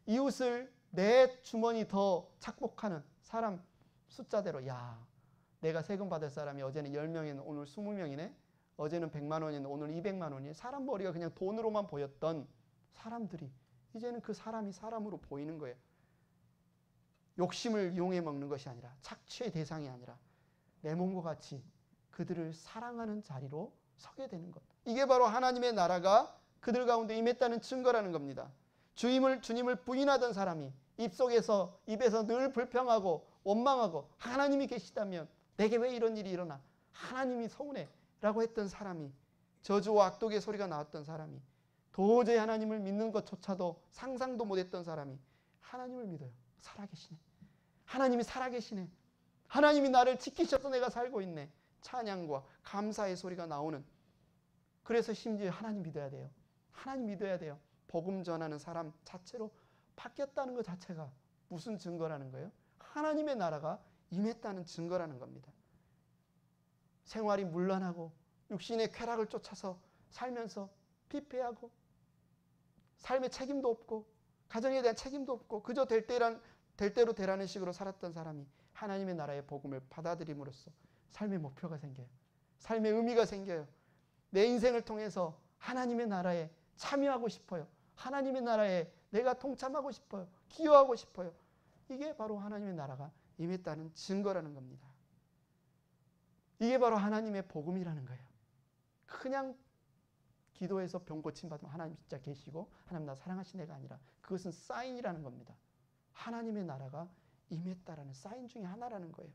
Speaker 1: 이웃을 내 주머니 더 착복하는 사람 숫자대로, 야, 내가 세금 받을 사람이 어제는 10명이었는데 오늘 20명이네. 어제는 100만 원이었는데 오늘 200만 원이네. 사람 머리가 그냥 돈으로만 보였던 사람들이 이제는 그 사람이 사람으로 보이는 거예요. 욕심을 이용해 먹는 것이 아니라, 착취의 대상이 아니라 내 몸과 같이 그들을 사랑하는 자리로 서게 되는 것. 이게 바로 하나님의 나라가 그들 가운데 임했다는 증거라는 겁니다. 주님을 부인하던 사람이 입에서 늘 불평하고 원망하고 하나님이 계시다면 내게 왜 이런 일이 일어나? 하나님이 서운해 라고 했던 사람이, 저주와 악독의 소리가 나왔던 사람이, 도저히 하나님을 믿는 것조차도 상상도 못했던 사람이 하나님을 믿어요. 살아계시네. 하나님이 살아계시네. 하나님이 나를 지키셔서 내가 살고 있네. 찬양과 감사의 소리가 나오는, 그래서 심지어 하나님 믿어야 돼요. 하나님 믿어야 돼요. 복음 전하는 사람 자체로 바뀌었다는 것 자체가 무슨 증거라는 거예요? 하나님의 나라가 임했다는 증거라는 겁니다. 생활이 문란하고 육신의 쾌락을 쫓아서 살면서 피폐하고 삶의 책임도 없고 가정에 대한 책임도 없고 그저 될 대로 되라는 식으로 살았던 사람이 하나님의 나라의 복음을 받아들임으로써 삶의 목표가 생겨요. 삶의 의미가 생겨요. 내 인생을 통해서 하나님의 나라에 참여하고 싶어요. 하나님의 나라에 내가 동참하고 싶어요. 기여하고 싶어요. 이게 바로 하나님의 나라가 임했다는 증거라는 겁니다. 이게 바로 하나님의 복음이라는 거예요. 그냥 기도해서 병 고침받으면 하나님 진짜 계시고 하나님 나 사랑하신 애가 아니라 그것은 사인이라는 겁니다. 하나님의 나라가 임했다라는 사인 중에 하나라는 거예요.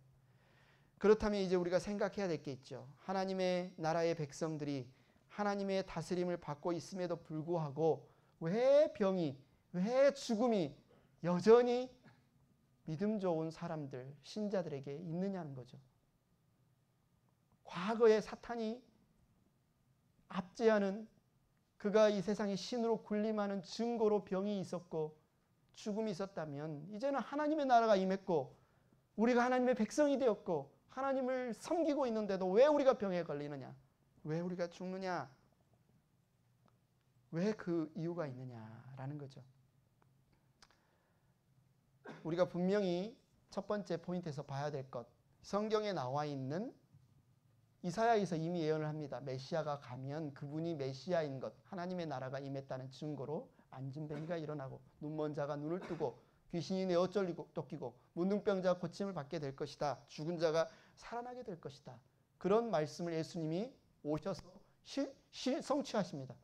Speaker 1: 그렇다면 이제 우리가 생각해야 될 게 있죠. 하나님의 나라의 백성들이 하나님의 다스림을 받고 있음에도 불구하고 왜 병이, 왜 죽음이 여전히 믿음 좋은 사람들, 신자들에게 있느냐는 거죠. 과거에 사탄이 압제하는, 그가 이 세상의 신으로 군림하는 증거로 병이 있었고 죽음이 있었다면 이제는 하나님의 나라가 임했고 우리가 하나님의 백성이 되었고 하나님을 섬기고 있는데도 왜 우리가 병에 걸리느냐? 왜 우리가 죽느냐? 왜 그 이유가 있느냐라는 거죠. 우리가 분명히 첫 번째 포인트에서 봐야 될 것, 성경에 나와 있는 이사야에서 이미 예언을 합니다. 메시아가 가면 그분이 메시아인 것, 하나님의 나라가 임했다는 증거로 안진뱅이가 일어나고 눈먼 자가 눈을 뜨고 귀신이 내어 쫓기고 문둥병자가 고침을 받게 될 것이다. 죽은 자가 살아나게 될 것이다. 그런 말씀을 예수님이 오셔서 성취하십니다.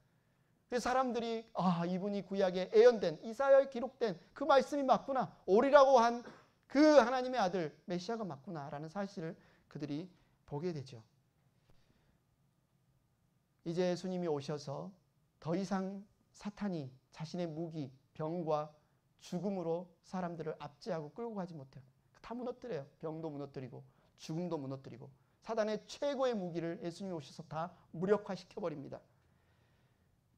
Speaker 1: 그래서 사람들이 이분이 구약에 예언된 이사야에 기록된 그 말씀이 맞구나. 오리라고 한 그 하나님의 아들 메시아가 맞구나라는 사실을 그들이 보게 되죠. 이제 예수님이 오셔서 더 이상 사탄이 자신의 무기, 병과 죽음으로 사람들을 압제하고 끌고 가지 못해요. 다 무너뜨려요. 병도 무너뜨리고 죽음도 무너뜨리고 사단의 최고의 무기를 예수님이 오셔서 다 무력화시켜버립니다.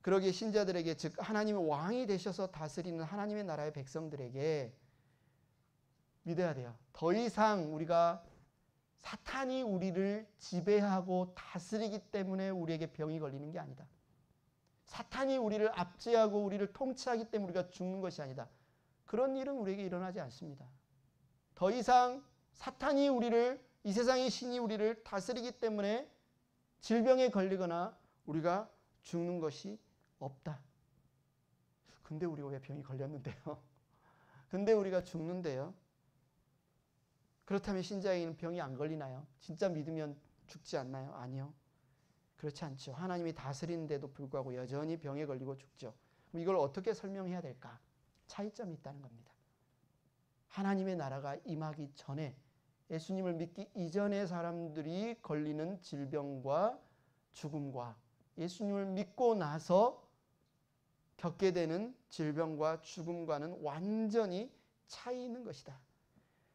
Speaker 1: 그러기에 신자들에게, 즉 하나님의 왕이 되셔서 다스리는 하나님의 나라의 백성들에게 믿어야 돼요. 더 이상 우리가 사탄이 우리를 지배하고 다스리기 때문에 우리에게 병이 걸리는 게 아니다. 사탄이 우리를 압제하고 우리를 통치하기 때문에 우리가 죽는 것이 아니다. 그런 일은 우리에게 일어나지 않습니다. 더 이상 사탄이 우리를, 이 세상의 신이 우리를 다스리기 때문에 질병에 걸리거나 우리가 죽는 것이 없다. 근데 우리가 왜 병이 걸렸는데요? 근데 우리가 죽는데요? 그렇다면 신자에게는 병이 안 걸리나요? 진짜 믿으면 죽지 않나요? 아니요. 그렇지 않죠. 하나님이 다스리는데도 불구하고 여전히 병에 걸리고 죽죠. 그럼 이걸 어떻게 설명해야 될까? 차이점이 있다는 겁니다. 하나님의 나라가 임하기 전에, 예수님을 믿기 이전의 사람들이 걸리는 질병과 죽음과 예수님을 믿고 나서 겪게 되는 질병과 죽음과는 완전히 차이 있는 것이다.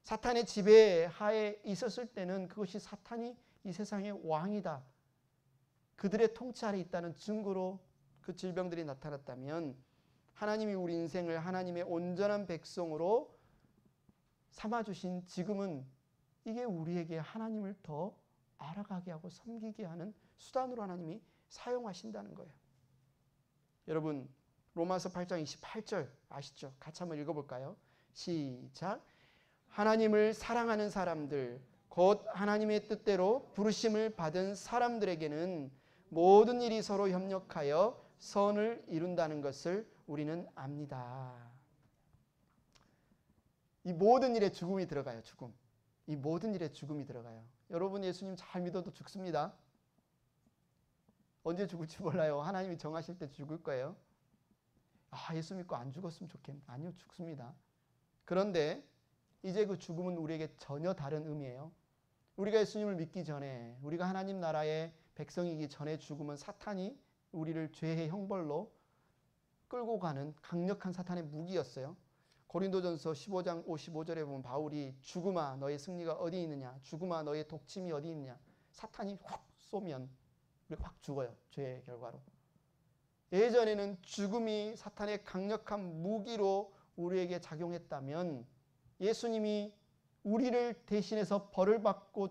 Speaker 1: 사탄의 지배하에 있었을 때는 그것이 사탄이 이 세상의 왕이다, 그들의 통치 아래 있다는 증거로 그 질병들이 나타났다면, 하나님이 우리 인생을 하나님의 온전한 백성으로 삼아주신 지금은 이게 우리에게 하나님을 더 알아가게 하고 섬기게 하는 수단으로 하나님이 사용하신다는 거예요. 여러분, 로마서 8장 28절 아시죠? 같이 한번 읽어볼까요? 시작. 하나님을 사랑하는 사람들, 곧 하나님의 뜻대로 부르심을 받은 사람들에게는 모든 일이 서로 협력하여 선을 이룬다는 것을 우리는 압니다. 이 모든 일에 죽음이 들어가요. 죽음. 이 모든 일에 죽음이 들어가요. 여러분, 예수님 잘 믿어도 죽습니다. 언제 죽을지 몰라요. 하나님이 정하실 때 죽을 거예요. 예수 믿고 안 죽었으면 좋겠네. 아니요, 죽습니다. 그런데 이제 그 죽음은 우리에게 전혀 다른 의미예요. 우리가 예수님을 믿기 전에, 우리가 하나님 나라의 백성이기 전에 죽음은 사탄이 우리를 죄의 형벌로 끌고 가는 강력한 사탄의 무기였어요. 고린도전서 15장 55절에 보면 바울이 죽음아 너의 승리가 어디 있느냐, 죽음아 너의 독침이 어디 있느냐, 사탄이 확 쏘면 우리 확 죽어요. 죄의 결과로. 예전에는 죽음이 사탄의 강력한 무기로 우리에게 작용했다면, 예수님이 우리를 대신해서 벌을 받고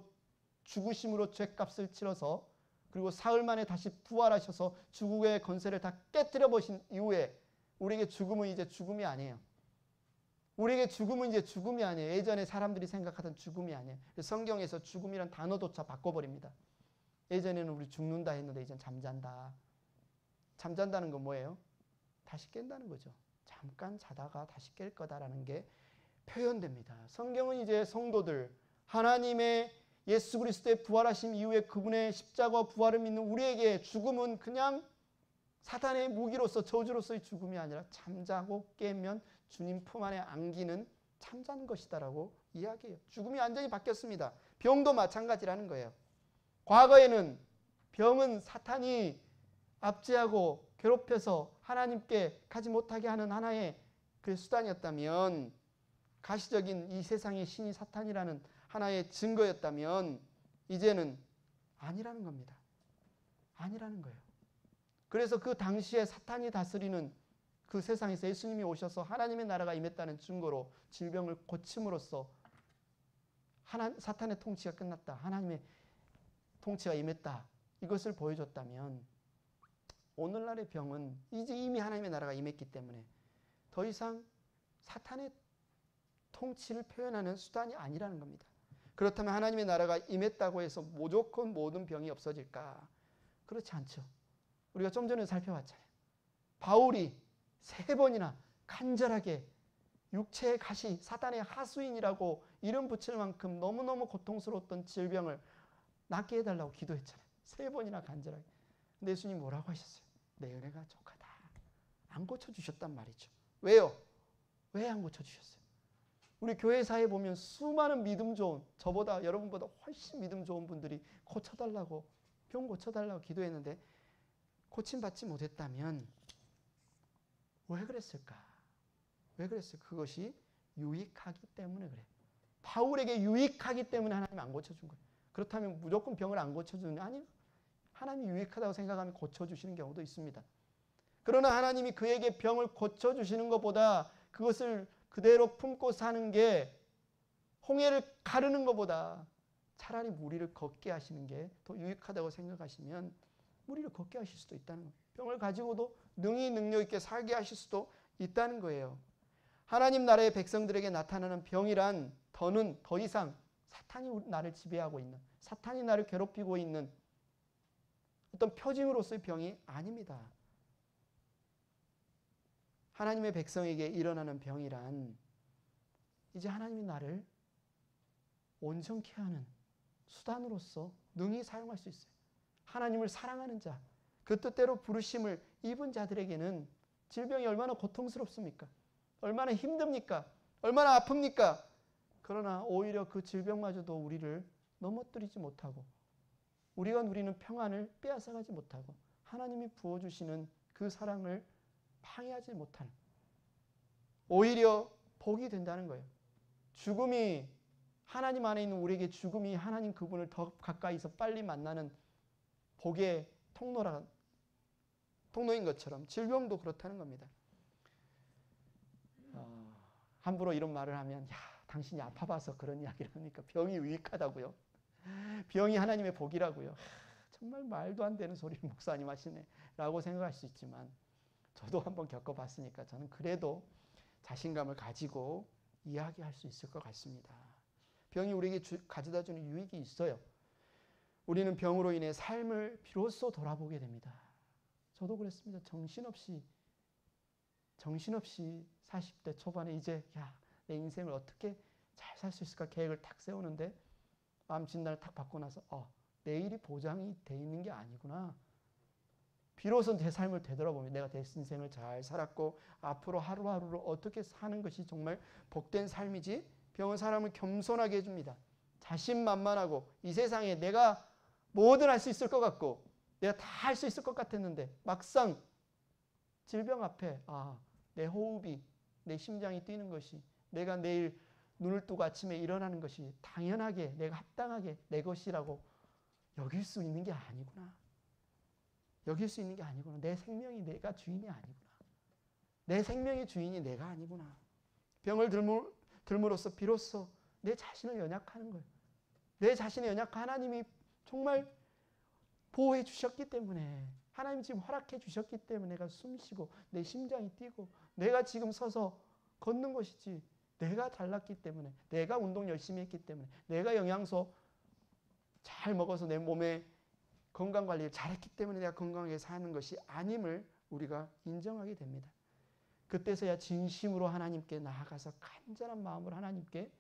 Speaker 1: 죽으심으로 죄값을 치러서 그리고 사흘 만에 다시 부활하셔서 죽음의 권세를 다 깨뜨려 보신 이후에 우리에게 죽음은 이제 죽음이 아니에요. 우리에게 죽음은 이제 죽음이 아니에요. 예전에 사람들이 생각하던 죽음이 아니에요. 성경에서 죽음이란 단어조차 바꿔버립니다. 예전에는 우리 죽는다 했는데 이젠 잠잔다. 잠잔다는 건 뭐예요? 다시 깬다는 거죠. 잠깐 자다가 다시 깰 거다라는 게 표현됩니다. 성경은 이제 성도들, 하나님의 예수 그리스도의 부활하심 이후에 그분의 십자가 부활을 믿는 우리에게 죽음은 그냥 사탄의 무기로서 저주로서의 죽음이 아니라 잠자고 깨면 주님 품 안에 안기는 잠자는 것이다라고 이야기해요. 죽음이 완전히 바뀌었습니다. 병도 마찬가지라는 거예요. 과거에는 병은 사탄이 압제하고 괴롭혀서 하나님께 가지 못하게 하는 하나의 그 수단이었다면, 가시적인 이 세상의 신이 사탄이라는 하나의 증거였다면 이제는 아니라는 겁니다. 아니라는 거예요. 그래서 그 당시에 사탄이 다스리는 그 세상에서 예수님이 오셔서 하나님의 나라가 임했다는 증거로 질병을 고침으로써 사탄의 통치가 끝났다. 하나님의 통치가 임했다. 이것을 보여줬다면 오늘날의 병은 이제 이미 하나님의 나라가 임했기 때문에 더 이상 사탄의 통치를 표현하는 수단이 아니라는 겁니다. 그렇다면 하나님의 나라가 임했다고 해서 무조건 모든 병이 없어질까? 그렇지 않죠. 우리가 좀 전에 살펴봤잖아요. 바울이 3번이나 간절하게 육체의 가시, 사탄의 하수인이라고 이름 붙일 만큼 너무너무 고통스러웠던 질병을 낫게 해달라고 기도했잖아요. 3번이나 간절하게. 근데 예수님 뭐라고 하셨어요? 내 은혜가 족하다. 안 고쳐주셨단 말이죠. 왜요? 왜 안 고쳐주셨어요? 우리 교회사에 보면 수많은 믿음 좋은, 저보다 여러분보다 훨씬 믿음 좋은 분들이 고쳐달라고, 병 고쳐달라고 기도했는데 고침받지 못했다면 왜 그랬을까? 왜 그랬어요? 그것이 유익하기 때문에 그래. 바울에게 유익하기 때문에 하나님 안 고쳐준 거예요. 그렇다면 무조건 병을 안 고쳐주는, 아니, 하나님이 유익하다고 생각하면 고쳐주시는 경우도 있습니다. 그러나 하나님이 그에게 병을 고쳐주시는 것보다 그것을 그대로 품고 사는 게, 홍해를 가르는 것보다 차라리 무리를 걷게 하시는 게 더 유익하다고 생각하시면 무리를 걷게 하실 수도 있다는 거예요. 병을 가지고도 능히 능력 있게 살게 하실 수도 있다는 거예요. 하나님 나라의 백성들에게 나타나는 병이란 더는 더 이상 사탄이 나를 지배하고 있는, 사탄이 나를 괴롭히고 있는 어떤 표징으로서의 병이 아닙니다. 하나님의 백성에게 일어나는 병이란 이제 하나님이 나를 온전케 하는 수단으로서 능히 사용할 수 있어요. 하나님을 사랑하는 자, 그 뜻대로 부르심을 입은 자들에게는 질병이 얼마나 고통스럽습니까? 얼마나 힘듭니까? 얼마나 아픕니까? 그러나 오히려 그 질병마저도 우리를 넘어뜨리지 못하고 우리가 누리는 평안을 빼앗아가지 못하고 하나님이 부어주시는 그 사랑을 방해하지 못하는, 오히려 복이 된다는 거예요. 죽음이, 하나님 안에 있는 우리에게 죽음이 하나님 그분을 더 가까이서 빨리 만나는 복의 통로인 것처럼 질병도 그렇다는 겁니다. 함부로 이런 말을 하면, 야, 당신이 아파봐서 그런 이야기를 합니까? 병이 유익하다고요? 병이 하나님의 복이라고요? 정말 말도 안 되는 소리를 목사님 하시네 라고 생각할 수 있지만, 저도 한번 겪어봤으니까 저는 그래도 자신감을 가지고 이야기할 수 있을 것 같습니다. 병이 우리에게 가져다 주는 유익이 있어요. 우리는 병으로 인해 삶을 비로소 돌아보게 됩니다. 저도 그랬습니다. 정신없이 40대 초반에 이제 내 인생을 어떻게 잘 살 수 있을까 계획을 탁 세우는데 암 진단을 탁 받고 나서 내일이 보장이 돼 있는 게 아니구나. 비로소 제 삶을 되돌아보면 내가 내 인생을 잘 살았고 앞으로 하루하루를 어떻게 사는 것이 정말 복된 삶이지. 병은 사람을 겸손하게 해줍니다. 자신만만하고 이 세상에 내가 뭐든 할 수 있을 것 같고 내가 다 할 수 있을 것 같았는데 막상 질병 앞에 내 호흡이, 내 심장이 뛰는 것이, 내가 내일 눈을 뜨고 아침에 일어나는 것이 당연하게 내가 합당하게 내 것이라고 여길 수 있는 게 아니구나. 여길 수 있는 게 아니구나. 내 생명이 내가 주인이 아니구나. 내 생명의 주인이 내가 아니구나. 병을 들므로써 비로소 내 자신을 연약하는 거예요. 내 자신의 연약한 하나님이 정말 보호해 주셨기 때문에, 하나님 지금 허락해 주셨기 때문에 내가 숨 쉬고 내 심장이 뛰고 내가 지금 서서 걷는 것이지, 내가 잘났기 때문에, 내가 운동 열심히 했기 때문에, 내가 영양소 잘 먹어서 내 몸에 건강관리를 잘했기 때문에 내가 건강하게 사는 것이 아님을 우리가 인정하게 됩니다. 그때서야 진심으로 하나님께 나아가서 간절한 마음으로 하나님께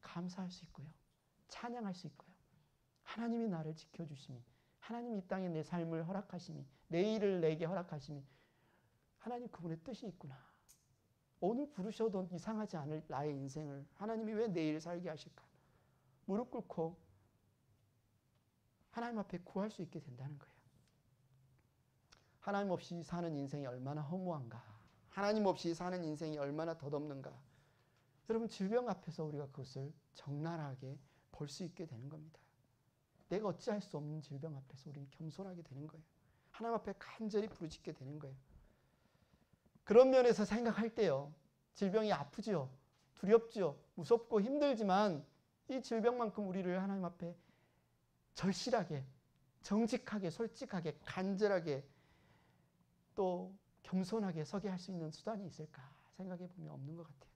Speaker 1: 감사할 수 있고요. 찬양할 수 있고요. 하나님이 나를 지켜주심이, 하나님이 이 땅에 내 삶을 허락하심이, 내 일을 내게 허락하심이, 하나님 그분의 뜻이 있구나. 오늘 부르셔도 이상하지 않을 나의 인생을 하나님이 왜 내일 살게 하실까? 무릎 꿇고 하나님 앞에 구할 수 있게 된다는 거예요. 하나님 없이 사는 인생이 얼마나 허무한가. 하나님 없이 사는 인생이 얼마나 덧없는가. 여러분, 질병 앞에서 우리가 그것을 적나라하게 볼 수 있게 되는 겁니다. 내가 어찌할 수 없는 질병 앞에서 우리는 겸손하게 되는 거예요. 하나님 앞에 간절히 부르짖게 되는 거예요. 그런 면에서 생각할 때요, 질병이 아프지요, 두렵지요, 무섭고 힘들지만 이 질병만큼 우리를 하나님 앞에 절실하게, 정직하게, 솔직하게, 간절하게 또 겸손하게 서게 할 수 있는 수단이 있을까 생각해 보면 없는 것 같아요.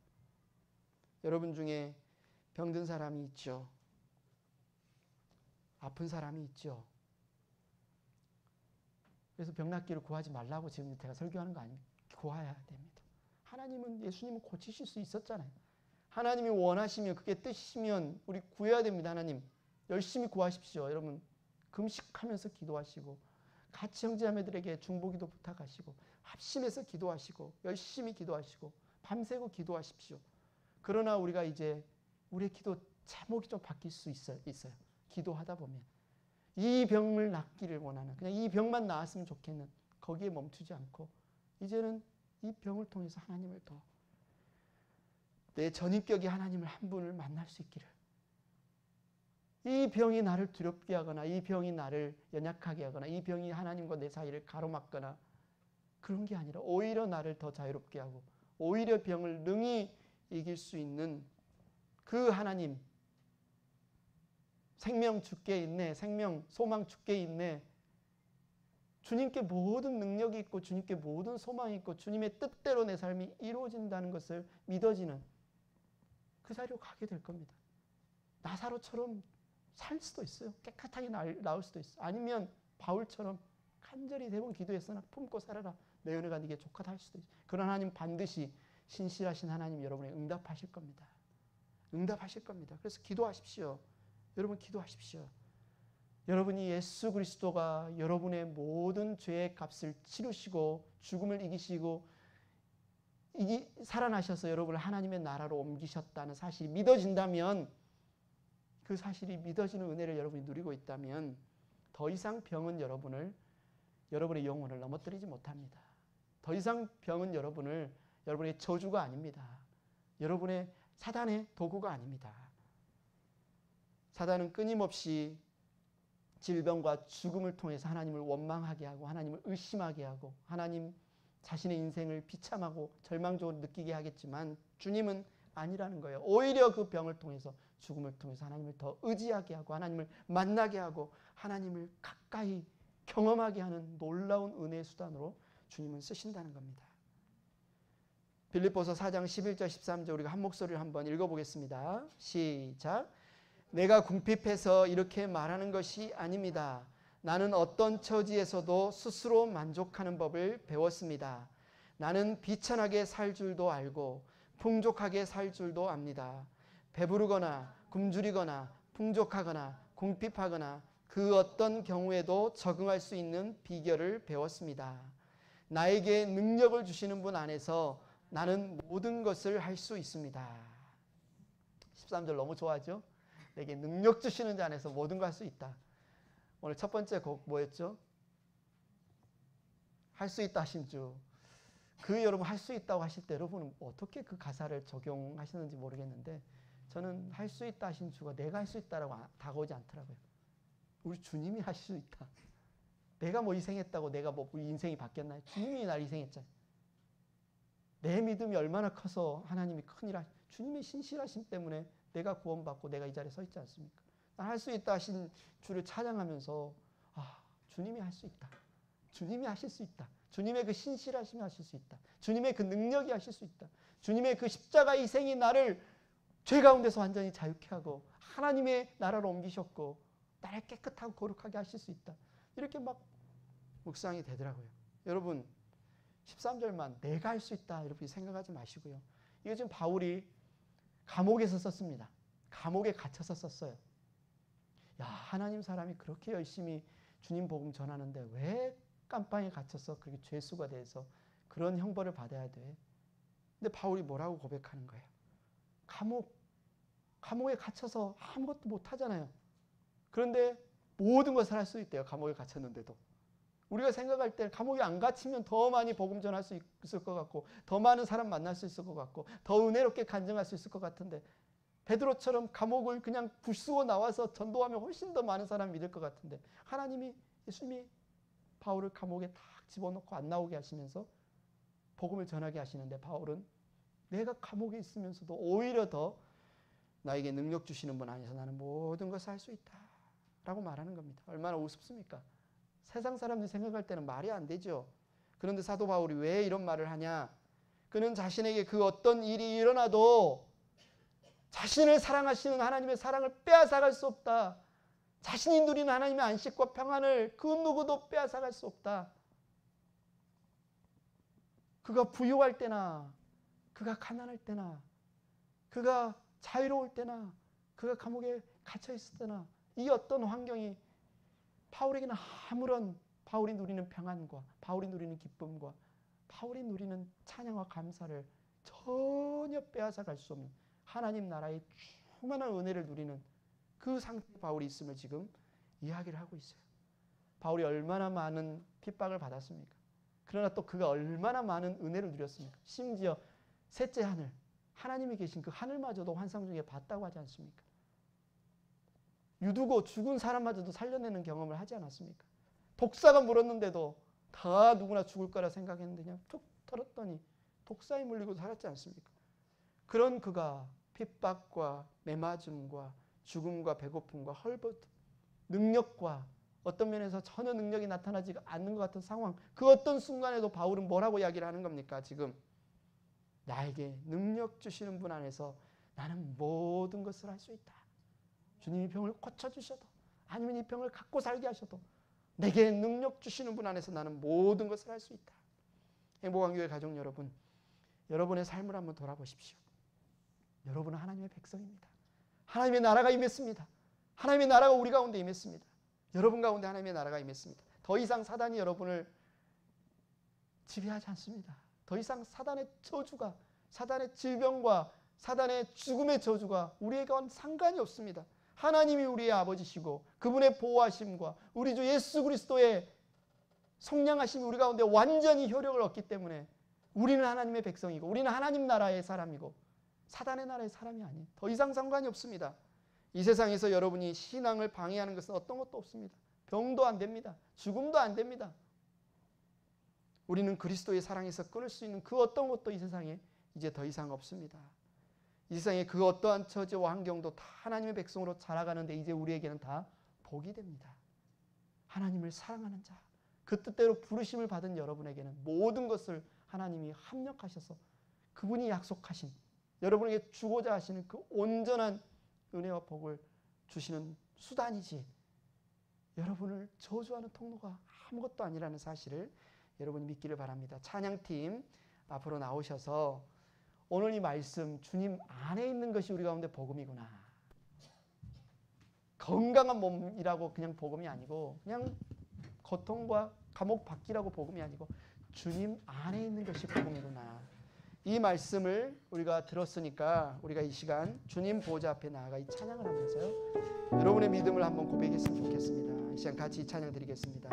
Speaker 1: 여러분 중에 병든 사람이 있죠. 아픈 사람이 있죠. 그래서 병 낫기를 구하지 말라고 지금 제가 설교하는 거 아닙니까? 구해야 됩니다. 하나님은, 예수님은 고치실 수 있었잖아요. 하나님이 원하시면, 그게 뜻이시면 우리 구해야 됩니다. 하나님 열심히 구하십시오. 여러분 금식하면서 기도하시고 같이 형제자매들에게 중보기도 부탁하시고 합심해서 기도하시고 열심히 기도하시고 밤새고 기도하십시오. 그러나 우리가 이제 우리의 기도 제목이 좀 바뀔 수 있어요. 기도하다 보면 이 병을 낫기를 원하는, 그냥 이 병만 나았으면 좋겠는, 거기에 멈추지 않고 이제는 이 병을 통해서 하나님을 더, 내 전인격이 하나님을 한 분을 만날 수 있기를, 이 병이 나를 두렵게 하거나 이 병이 나를 연약하게 하거나 이 병이 하나님과 내 사이를 가로막거나 그런 게 아니라 오히려 나를 더 자유롭게 하고 오히려 병을 능히 이길 수 있는 그 하나님, 생명 주께 있네, 생명 소망 주께 있네, 주님께 모든 능력이 있고 주님께 모든 소망이 있고 주님의 뜻대로 내 삶이 이루어진다는 것을 믿어지는 그 자리로 가게 될 겁니다. 나사로처럼 살 수도 있어요. 깨끗하게 나올 수도 있어요. 아니면 바울처럼 간절히 3번 기도했으나 품고 살아라, 내 은혜가 네게 족하다 할 수도 있어요. 그런 하나님 반드시 신실하신 하나님 여러분의 응답하실 겁니다. 응답하실 겁니다. 그래서 기도하십시오. 여러분 기도하십시오. 여러분이 예수 그리스도가 여러분의 모든 죄의 값을 치르시고 죽음을 이기시고 살아나셔서 여러분을 하나님의 나라로 옮기셨다는 사실이 믿어진다면, 그 사실이 믿어지는 은혜를 여러분이 누리고 있다면 더 이상 병은 여러분의 영혼을 넘어뜨리지 못합니다. 더 이상 병은 여러분의 저주가 아닙니다. 여러분의 사단의 도구가 아닙니다. 사단은 끊임없이 질병과 죽음을 통해서 하나님을 원망하게 하고 하나님을 의심하게 하고 하나님 자신의 인생을 비참하고 절망적으로 느끼게 하겠지만 주님은 아니라는 거예요. 오히려 그 병을 통해서, 죽음을 통해서 하나님을 더 의지하게 하고 하나님을 만나게 하고 하나님을 가까이 경험하게 하는 놀라운 은혜의 수단으로 주님은 쓰신다는 겁니다. 빌립보서 4장 11절 13절 우리가 한 목소리를 한번 읽어보겠습니다. 시작. 내가 궁핍해서 이렇게 말하는 것이 아닙니다. 나는 어떤 처지에서도 스스로 만족하는 법을 배웠습니다. 나는 비천하게 살 줄도 알고 풍족하게 살 줄도 압니다. 배부르거나 굶주리거나 풍족하거나 궁핍하거나 그 어떤 경우에도 적응할 수 있는 비결을 배웠습니다. 나에게 능력을 주시는 분 안에서 나는 모든 것을 할 수 있습니다. 13절 너무 좋아하죠? 내게 능력 주시는 자 안에서 모든 걸 할 수 있다. 오늘 첫 번째 곡 뭐였죠? 할 수 있다 하신 주. 그 여러분 할 수 있다고 하실 때 여러분은 어떻게 그 가사를 적용하시는지 모르겠는데 저는 할 수 있다 하신 주가 내가 할 수 있다라고 다가오지 않더라고요. 우리 주님이 하실 수 있다. 내가 뭐 희생했다고 내가 뭐 인생이 바뀌었나요? 주님이 날 희생했잖아요. 내 믿음이 얼마나 커서 하나님이 큰일 주님의 신실하심 때문에 내가 구원받고 내가 이 자리에 서 있지 않습니까? 할 수 있다 하신 주를 찬양하면서 주님이 할 수 있다. 주님이 하실 수 있다. 주님의 그 신실하심이 하실 수 있다. 주님의 그 능력이 하실 수 있다. 주님의 그 십자가의 희생이 나를 죄 가운데서 완전히 자유케 하고 하나님의 나라로 옮기셨고 나를 깨끗하고 거룩하게 하실 수 있다. 이렇게 막 묵상이 되더라고요. 여러분 13절만 내가 할 수 있다 이렇게 생각하지 마시고요. 이거 지금 바울이 감옥에서 썼습니다. 감옥에 갇혀서 썼어요. 야, 하나님 사람이 그렇게 열심히 주님 복음 전하는데 왜 깜빵에 갇혀서 그렇게 죄수가 돼서 그런 형벌을 받아야 돼? 근데 바울이 뭐라고 고백하는 거예요? 감옥에 갇혀서 아무것도 못 하잖아요. 그런데 모든 것을 할 수 있대요. 감옥에 갇혔는데도. 우리가 생각할 때 감옥에 안 갇히면 더 많이 복음 전할 수 있을 것 같고 더 많은 사람 만날 수 있을 것 같고 더 은혜롭게 간증할 수 있을 것 같은데 베드로처럼 감옥을 그냥 부수고 나와서 전도하면 훨씬 더 많은 사람 믿을 것 같은데 하나님이 예수님이 바울을 감옥에 딱 집어넣고 안 나오게 하시면서 복음을 전하게 하시는데 바울은 내가 감옥에 있으면서도 오히려 더 나에게 능력 주시는 분 안에서 나는 모든 것을 할 수 있다 라고 말하는 겁니다. 얼마나 우습습니까? 세상 사람들이 생각할 때는 말이 안 되죠. 그런데 사도 바울이 왜 이런 말을 하냐? 그는 자신에게 그 어떤 일이 일어나도 자신을 사랑하시는 하나님의 사랑을 빼앗아갈 수 없다. 자신이 누리는 하나님의 안식과 평안을 그 누구도 빼앗아갈 수 없다. 그가 부유할 때나 그가 가난할 때나 그가 자유로울 때나 그가 감옥에 갇혀 있을 때나 이 어떤 환경이 바울에게는 아무런 바울이 누리는 평안과 바울이 누리는 기쁨과 바울이 누리는 찬양과 감사를 전혀 빼앗아갈 수 없는 하나님 나라의 충만한 은혜를 누리는 그 상태에 바울이 있음을 지금 이야기를 하고 있어요. 바울이 얼마나 많은 핍박을 받았습니까? 그러나 또 그가 얼마나 많은 은혜를 누렸습니까? 심지어 셋째 하늘, 하나님이 계신 그 하늘마저도 환상 중에 봤다고 하지 않습니까? 유두고 죽은 사람마저도 살려내는 경험을 하지 않았습니까? 독사가 물었는데도 다 누구나 죽을 거라 생각했는데 그냥 툭 털었더니 독사에 물리고 살았지 않습니까? 그런 그가 핍박과 매맞음과 죽음과 배고픔과 헐벗음, 능력과 어떤 면에서 전혀 능력이 나타나지 않는 것 같은 상황, 그 어떤 순간에도 바울은 뭐라고 이야기를 하는 겁니까? 지금 나에게 능력 주시는 분 안에서 나는 모든 것을 할 수 있다. 주님이 병을 고쳐주셔도 아니면 이 병을 갖고 살게 하셔도 내게 능력 주시는 분 안에서 나는 모든 것을 할 수 있다. 행복한 교회 가족 여러분, 여러분의 삶을 한번 돌아보십시오. 여러분은 하나님의 백성입니다. 하나님의 나라가 임했습니다. 하나님의 나라가 우리 가운데 임했습니다. 여러분 가운데 하나님의 나라가 임했습니다. 더 이상 사단이 여러분을 지배하지 않습니다. 더 이상 사단의 저주가, 사단의 질병과 사단의 죽음의 저주가 우리에게는 상관이 없습니다. 하나님이 우리의 아버지시고 그분의 보호하심과 우리 주 예수 그리스도의 성량하심이 우리 가운데 완전히 효력을 얻기 때문에 우리는 하나님의 백성이고 우리는 하나님 나라의 사람이고 사단의 나라의 사람이 아니에요. 더 이상 상관이 없습니다. 이 세상에서 여러분이 신앙을 방해하는 것은 어떤 것도 없습니다. 병도 안 됩니다. 죽음도 안 됩니다. 우리는 그리스도의 사랑에서 끊을 수 있는 그 어떤 것도 이 세상에 이제 더 이상 없습니다. 이 세상에 그 어떠한 처지와 환경도 다 하나님의 백성으로 자라가는데 이제 우리에게는 다 복이 됩니다. 하나님을 사랑하는 자, 그 뜻대로 부르심을 받은 여러분에게는 모든 것을 하나님이 합력하셔서 그분이 약속하신 여러분에게 주고자 하시는 그 온전한 은혜와 복을 주시는 수단이지 여러분을 저주하는 통로가 아무것도 아니라는 사실을 여러분이 믿기를 바랍니다. 찬양팀 앞으로 나오셔서 오늘 이 말씀 주님 안에 있는 것이 우리 가운데 복음이구나. 건강한 몸이라고 그냥 복음이 아니고 그냥 고통과 감옥 밖이라고 복음이 아니고 주님 안에 있는 것이 복음이구나. 이 말씀을 우리가 들었으니까 우리가 이 시간 주님 보좌 앞에 나아가 이 찬양을 하면서요. 여러분의 믿음을 한번 고백했으면 좋겠습니다. 이 시간 같이 이 찬양 드리겠습니다.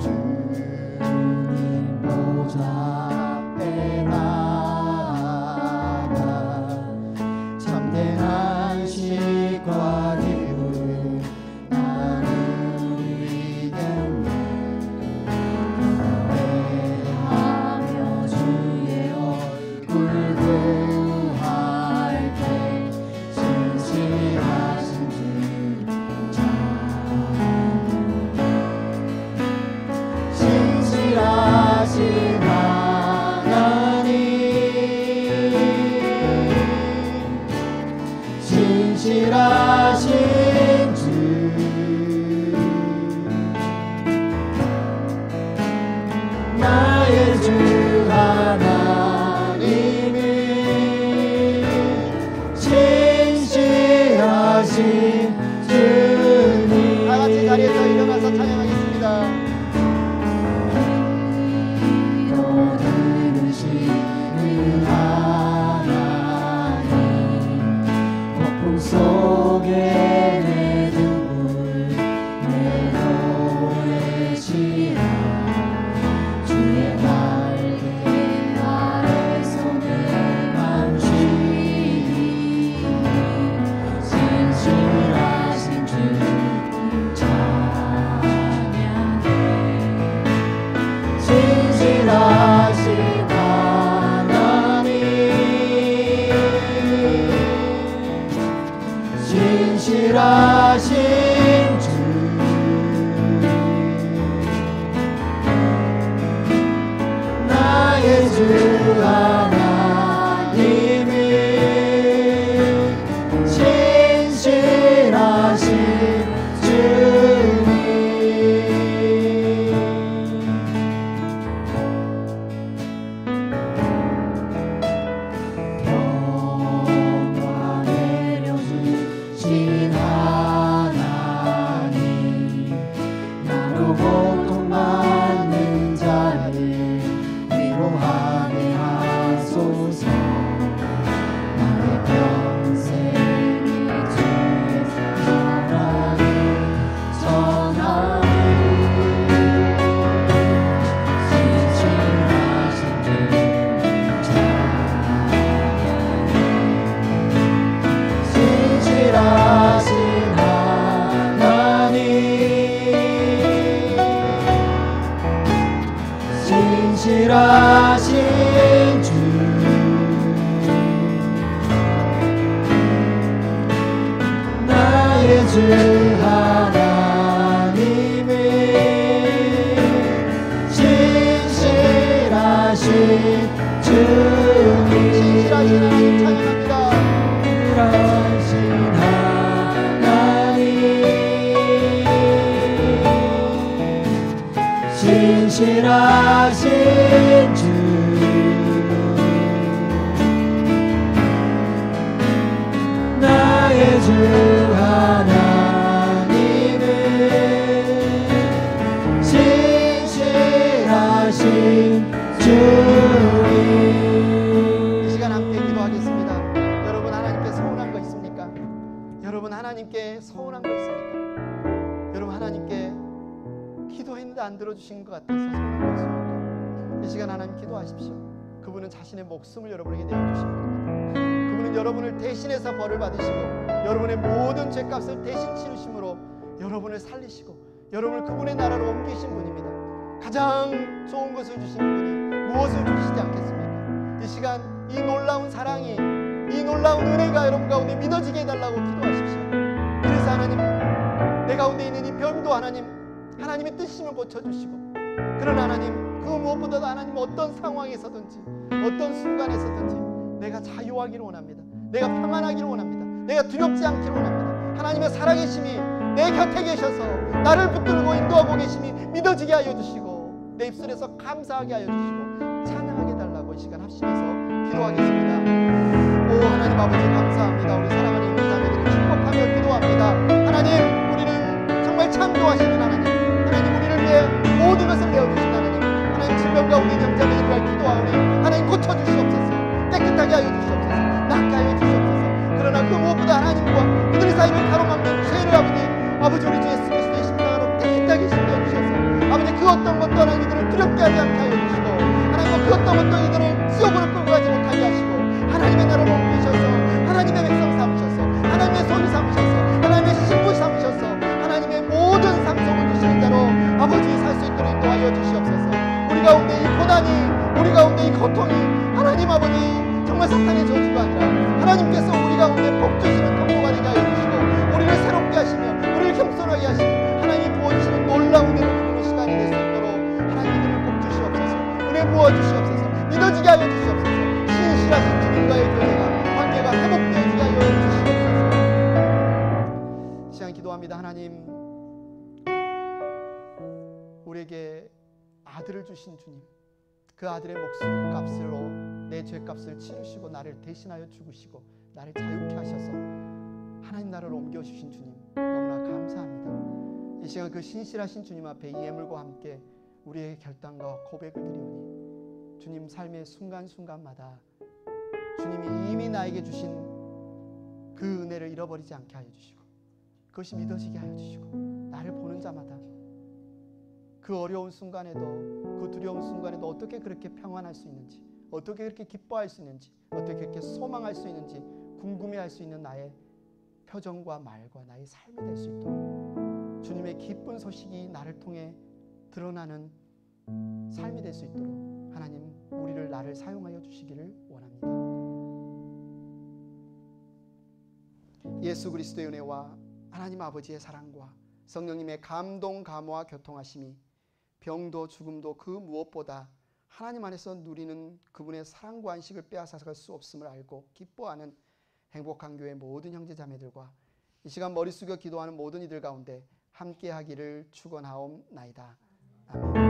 Speaker 2: 주님 보좌 앞에 나아가 참된 안식과 기쁨 나를 이겼네. 노래하며 주의 얼굴 구하리 신실하신 주 나의 주 하나님이 신실하신 주님
Speaker 1: 다 같이 자리에서 일어나서 찬양하겠습니다.
Speaker 2: 기도 들으시는 하나님 폭풍 속에 내 등불 내놓으시라 주의 날개 아래서 내 맘쉬니 신실하신 주 찬양해 신실하신 하나님 신실하신 주 나의 주 하나님이 신실하신 주님 평화 내려주신 하나님 나로 고통받는 자를 위로하게 하소서 나의 평생의 주의 사랑을 전하리 신실하신 주 찬양해 신실하신 하나님 신실하신 주 나의 주 하나님이 신실하신 주님
Speaker 1: 신실하신 하나님 찬양합니다.
Speaker 2: 신실하신 하나님 신실하신 주 나의 주 하나님은 신실하신 주님
Speaker 1: 이 시간 함께 기도하겠습니다. 여러분 하나님께 서운한 거 있습니까? 여러분 하나님께 서운한 거 있습니까? 여러분 하나님께 기도했는데 안 들어주신 것 같아서 서운한 거 있습니까? 이 시간 하나님 기도하십시오. 그분은 자신의 목숨을 여러분에게 내어주신 분입니다. 그분은 여러분을 대신해서 벌을 받으시고 여러분의 모든 죄값을 대신 치르심으로 여러분을 살리시고 여러분을 그분의 나라로 옮기신 분입니다. 가장 좋은 것을 주신 분이 무엇을 주시지 않겠습니까? 이 시간 이 놀라운 사랑이 이 놀라운 은혜가 여러분 가운데 믿어지게 해달라고 기도하십시오. 그래서 하나님 내 가운데 있는 이 병도 하나님의 뜻이면 고쳐주시고 그러나 하나님 그 무엇보다도 하나님 어떤 상황에서든지 어떤 순간에서든지 내가 자유하기를 원합니다. 내가 평안하기를 원합니다. 내가 두렵지 않기를 원합니다. 하나님의 살아계심이 내 곁에 계셔서 나를 붙들고 인도하고 계심이 믿어지게 하여 주시고 내 입술에서 감사하게 하여 주시고 찬양하게 달라고 이 시간 합심해서 기도하겠습니다. 오 하나님 아버지 감사합니다. 우리 사랑하는 우리 자매들을 축복하며 기도합니다. 하나님 우리는 정말 창조하시는 하나님 우리를 위해 모든 것을 내어주신 하나님 질병 가운데 있는 자매들을 위해 기도하오니 하나님 고쳐주시옵소서 깨끗하게 하여 주시옵소서 낫게 하여 주시옵소서 그러나 그 무엇보다 하나님과 그들의 사이를 가로막는 죄를 아버지 우리 주 예수 그리스도의 십자가로 깨끗하게 씻겨주셔서 아버지 그 어떤 것도 하나님 이들을 두렵게 하지 않게 하여 주시고 하나님 그 어떤 것도 이들을 지옥으로 끌고 가지 못하게 하시고 하나님의 나라로 옮기셔서 하나님의 백성 삼으셔서 하나님의 소유 삼으셔서 하나님의 신부 삼으셔서 하나님의 모든 상속을 주시는 자로 아버지 살 수 있도록 인도하여 주시옵소서. 우리 가운데 이 고난이 우리 가운데 이 고통이 하나님 아버지 정말 사탄의 저주가 아니라 하나님께서 우리 가운데 복 주시는 통로가 되게 하여 주시고 우리를 새롭게 하시며 우리를 겸손하게 하시며 하나님이 부어주시는 놀라운 은혜를 누리는 시간이 될 수 있도록 하나님 이름을 복 주시옵소서. 은혜 부어주시옵소서. 믿어지게 하여 주시옵소서. 신실하신 주님과의 교제가 감사합니다. 하나님, 우리에게 아들을 주신 주님, 그 아들의 목숨값으로 내 죄값을 치르시고 나를 대신하여 죽으시고 나를 자유케 하셔서 하나님 나라로 옮겨주신 주님, 너무나 감사합니다. 이 시간 그 신실하신 주님 앞에 이 예물과 함께 우리의 결단과 고백을 드리오니 주님, 삶의 순간순간마다 주님이 이미 나에게 주신 그 은혜를 잃어버리지 않게 하여 주시고, 그것이 믿어지게 하여 주시고, 나를 보는 자마다 그 어려운 순간에도, 그 두려운 순간에도 어떻게 그렇게 평안할 수 있는지, 어떻게 그렇게 기뻐할 수 있는지, 어떻게 그렇게 소망할 수 있는지 궁금해할 수 있는 나의 표정과 말과 나의 삶이 될 수 있도록, 주님의 기쁜 소식이 나를 통해 드러나는 삶이 될 수 있도록 하나님, 우리를, 나를 사용하여 주시기를 원합니다. 예수 그리스도의 은혜와 하나님 아버지의 사랑과 성령님의 감동, 감화와 교통하심이 병도 죽음도 그 무엇보다 하나님 안에서 누리는 그분의 사랑과 안식을 빼앗아갈 수 없음을 알고 기뻐하는 행복한 교회 모든 형제자매들과 이 시간 머리 숙여 기도하는 모든 이들 가운데 함께하기를 축원하옵나이다. 아멘.